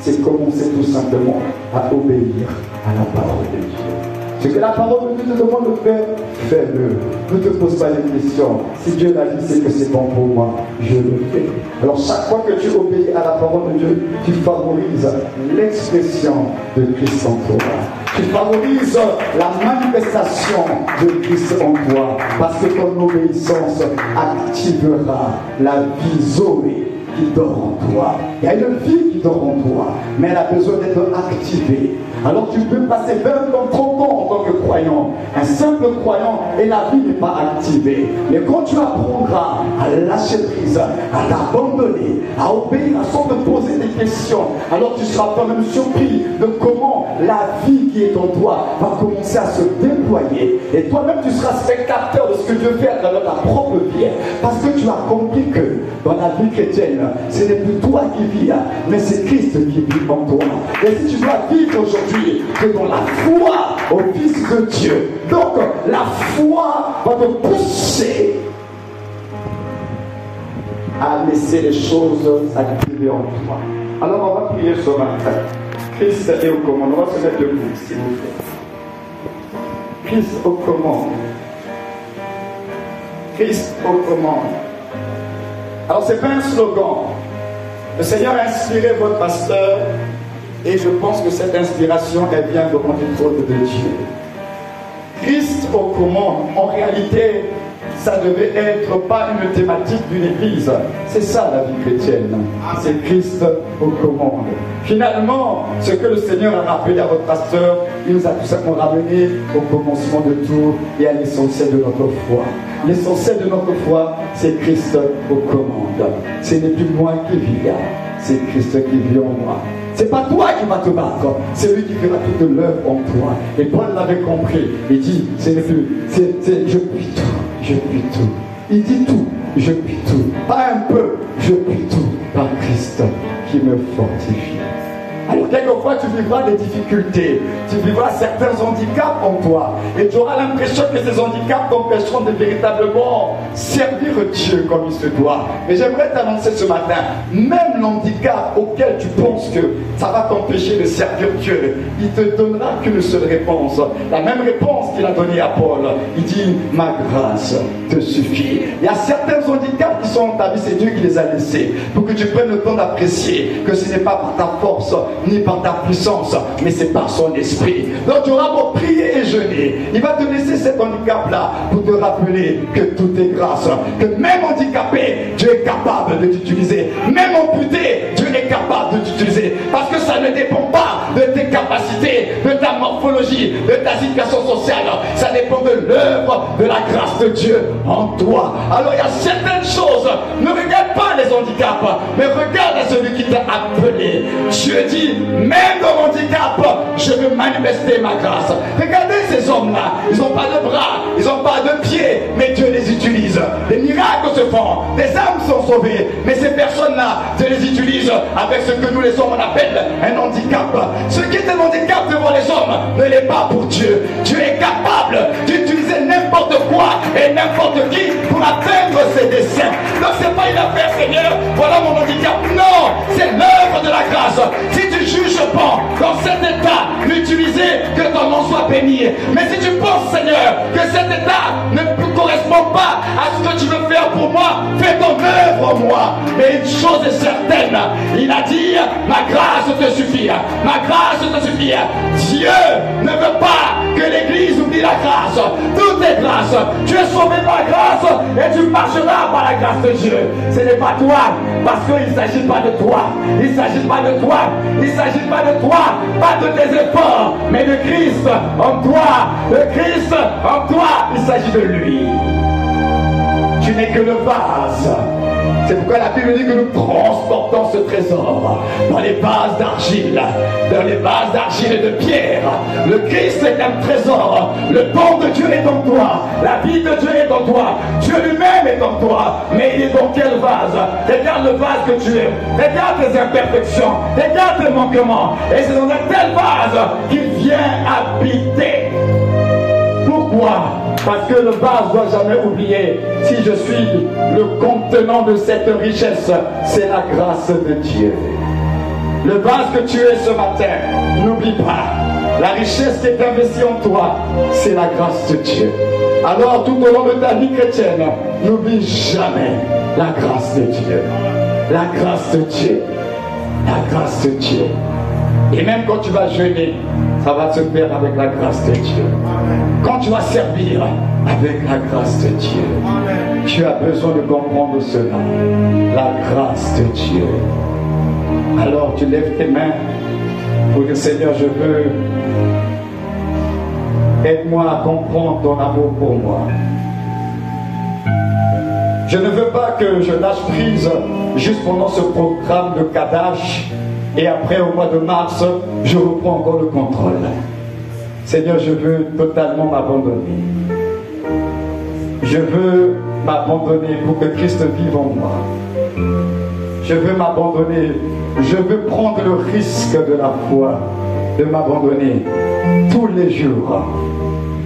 c'est commencer tout simplement à obéir à la parole de Dieu. Ce que la parole de Dieu te demande de faire, fais-le. Ne te pose pas de questions. Si Dieu l'a dit, c'est que c'est bon pour moi. Je le fais. Alors chaque fois que tu obéis à la parole de Dieu, tu favorises l'expression de Christ en toi. Tu favorises la manifestation de Christ en toi. Parce que ton obéissance activera la vie Zoé qui dort en toi. Il y a une vie qui dort en toi, mais elle a besoin d'être activée. Alors tu peux passer 20 ans, 30 ans en tant que croyant, un simple croyant, et la vie n'est pas activée. Mais quand tu apprendras à lâcher prise, à t'abandonner, à obéir, sans te poser des questions, alors tu seras toi-même surpris de comment la vie qui est en toi va commencer à se déployer. Et toi-même tu seras spectateur de ce que Dieu fait à travers ta propre vie. Parce que tu as compris que dans la vie chrétienne, ce n'est plus toi qui vis, mais c'est Christ qui vit en toi. Et si tu dois vivre aujourd'hui, c'est dans la foi au Fils de Dieu. Donc la foi va te pousser à laisser les choses s'activer en toi. Alors on va prier ce matin. Christ est aux commandes. On va se mettre debout, s'il vous plaît. Christ aux commandes. Christ aux commandes. Alors c'est pas un slogan. Le Seigneur a inspiré votre pasteur Et je pense que cette inspiration, elle vient devant le trône de Dieu. Christ aux commandes, en réalité, ça devait être pas une thématique d'une église. C'est ça la vie chrétienne. C'est Christ aux commandes. Finalement, ce que le Seigneur a rappelé à votre pasteur, il nous a tout simplement ramené au commencement de tout et à l'essentiel de notre foi. L'essentiel de notre foi, c'est Christ aux commandes. Ce n'est plus moi qui vis là, c'est Christ qui vit en moi. C'est pas toi qui vas te battre, c'est lui qui fera toute l'œuvre en toi. Et Paul l'avait compris. Il dit, je puis tout, je puis tout. Il dit tout, je puis tout. Pas un peu, je puis tout par Christ qui me fortifie. Alors quelquefois tu vivras des difficultés, tu vivras certains handicaps en toi et tu auras l'impression que ces handicaps t'empêcheront de véritablement servir Dieu comme il se doit. Mais j'aimerais t'annoncer ce matin, même l'handicap auquel tu penses que ça va t'empêcher de servir Dieu, il te donnera qu'une seule réponse, la même réponse qu'il a donnée à Paul. Il dit, ma grâce te suffit. Il y a certains handicaps qui sont dans ta vie, c'est Dieu qui les a laissés pour que tu prennes le temps d'apprécier que ce n'est pas par ta force ni par ta puissance, mais c'est par son esprit. Donc tu auras beau prier et jeûner, il va te laisser cet handicap-là pour te rappeler que tout est grâce, que même handicapé, Dieu est capable de t'utiliser, même amputé, Dieu est capable de t'utiliser, parce que ça ne dépend pas de tes capacités, de ta morphologie, de ta situation sociale, ça dépend de l'œuvre de la grâce de Dieu en toi. Alors il y a certaines choses, ne regarde pas les handicaps, mais regarde à celui qui t'a appelé. Dieu dit, même dans l'handicap, je veux manifester ma grâce. Regardez ces hommes-là, ils n'ont pas de bras, ils n'ont pas de pieds, mais Dieu les utilise. Les miracles se font, des âmes sont sauvées, mais ces personnes-là, Dieu les utilise avec ce que nous les hommes on appelle un handicap. Ce qui est un handicap devant les hommes ne l'est pas pour Dieu. Dieu est capable d'utiliser n'importe quoi et n'importe qui pour atteindre ses desseins. Donc c'est pas une affaire, Seigneur, voilà mon handicap. Non, c'est l'œuvre de la grâce. Si tu juges bon dans cet état, l'utiliser, que ton nom soit béni. Mais si tu penses, Seigneur, que cet état ne correspond pas à ce que tu veux faire pour moi, fais ton œuvre en moi. Mais une chose est certaine, il a dit, ma grâce te suffit. Ma grâce te suffit. Dieu ne veut pas que l'église oublie la grâce. Tout est grâce. Tu es sauvé par grâce et tu marcheras par la grâce de Dieu. Ce n'est pas toi, parce qu'il ne s'agit pas de toi. Il ne s'agit pas de toi. Il ne s'agit pas de toi, pas de tes efforts, mais de Christ en toi. De Christ en toi, il s'agit de lui. Tu n'es que le vase. C'est pourquoi la Bible dit que nous transportons ce trésor dans les vases d'argile, dans les vases d'argile et de pierre. Le Christ est un trésor. Le don de Dieu est en toi. La vie de Dieu est en toi. Dieu lui-même est en toi. Mais il est dans quel vase? Regarde le vase que tu es. Regarde tes imperfections. Regarde tes manquements. Et c'est dans un tel vase qu'il vient habiter. Pourquoi? Parce que le vase ne doit jamais oublier, si je suis le contenant de cette richesse, c'est la grâce de Dieu. Le vase que tu es ce matin, n'oublie pas, la richesse qui est investie en toi, c'est la grâce de Dieu. Alors tout au long de ta vie chrétienne, n'oublie jamais la grâce de Dieu. La grâce de Dieu. La grâce de Dieu. Et même quand tu vas jeûner, ça va se faire avec la grâce de Dieu. Quand tu vas servir, avec la grâce de Dieu. Tu as besoin de comprendre cela. La grâce de Dieu. Alors tu lèves tes mains pour dire, Seigneur, je veux, aide-moi à comprendre ton amour pour moi. Je ne veux pas que je lâche prise juste pendant ce programme de Kadash et après au mois de mars, je reprends encore le contrôle. Seigneur, je veux totalement m'abandonner. Je veux m'abandonner pour que Christ vive en moi. Je veux m'abandonner. Je veux prendre le risque de la foi, de m'abandonner tous les jours.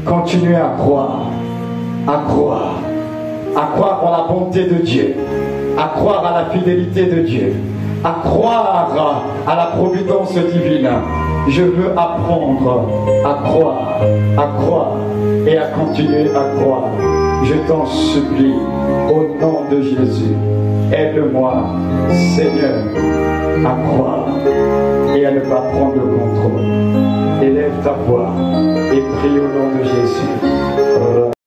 Continuer à croire, à croire, à croire en la bonté de Dieu, à croire à la fidélité de Dieu, à croire à la providence divine. Je veux apprendre à croire et à continuer à croire. Je t'en supplie, au nom de Jésus, aide-moi, Seigneur, à croire et à ne pas prendre le contrôle. Élève ta voix et prie au nom de Jésus.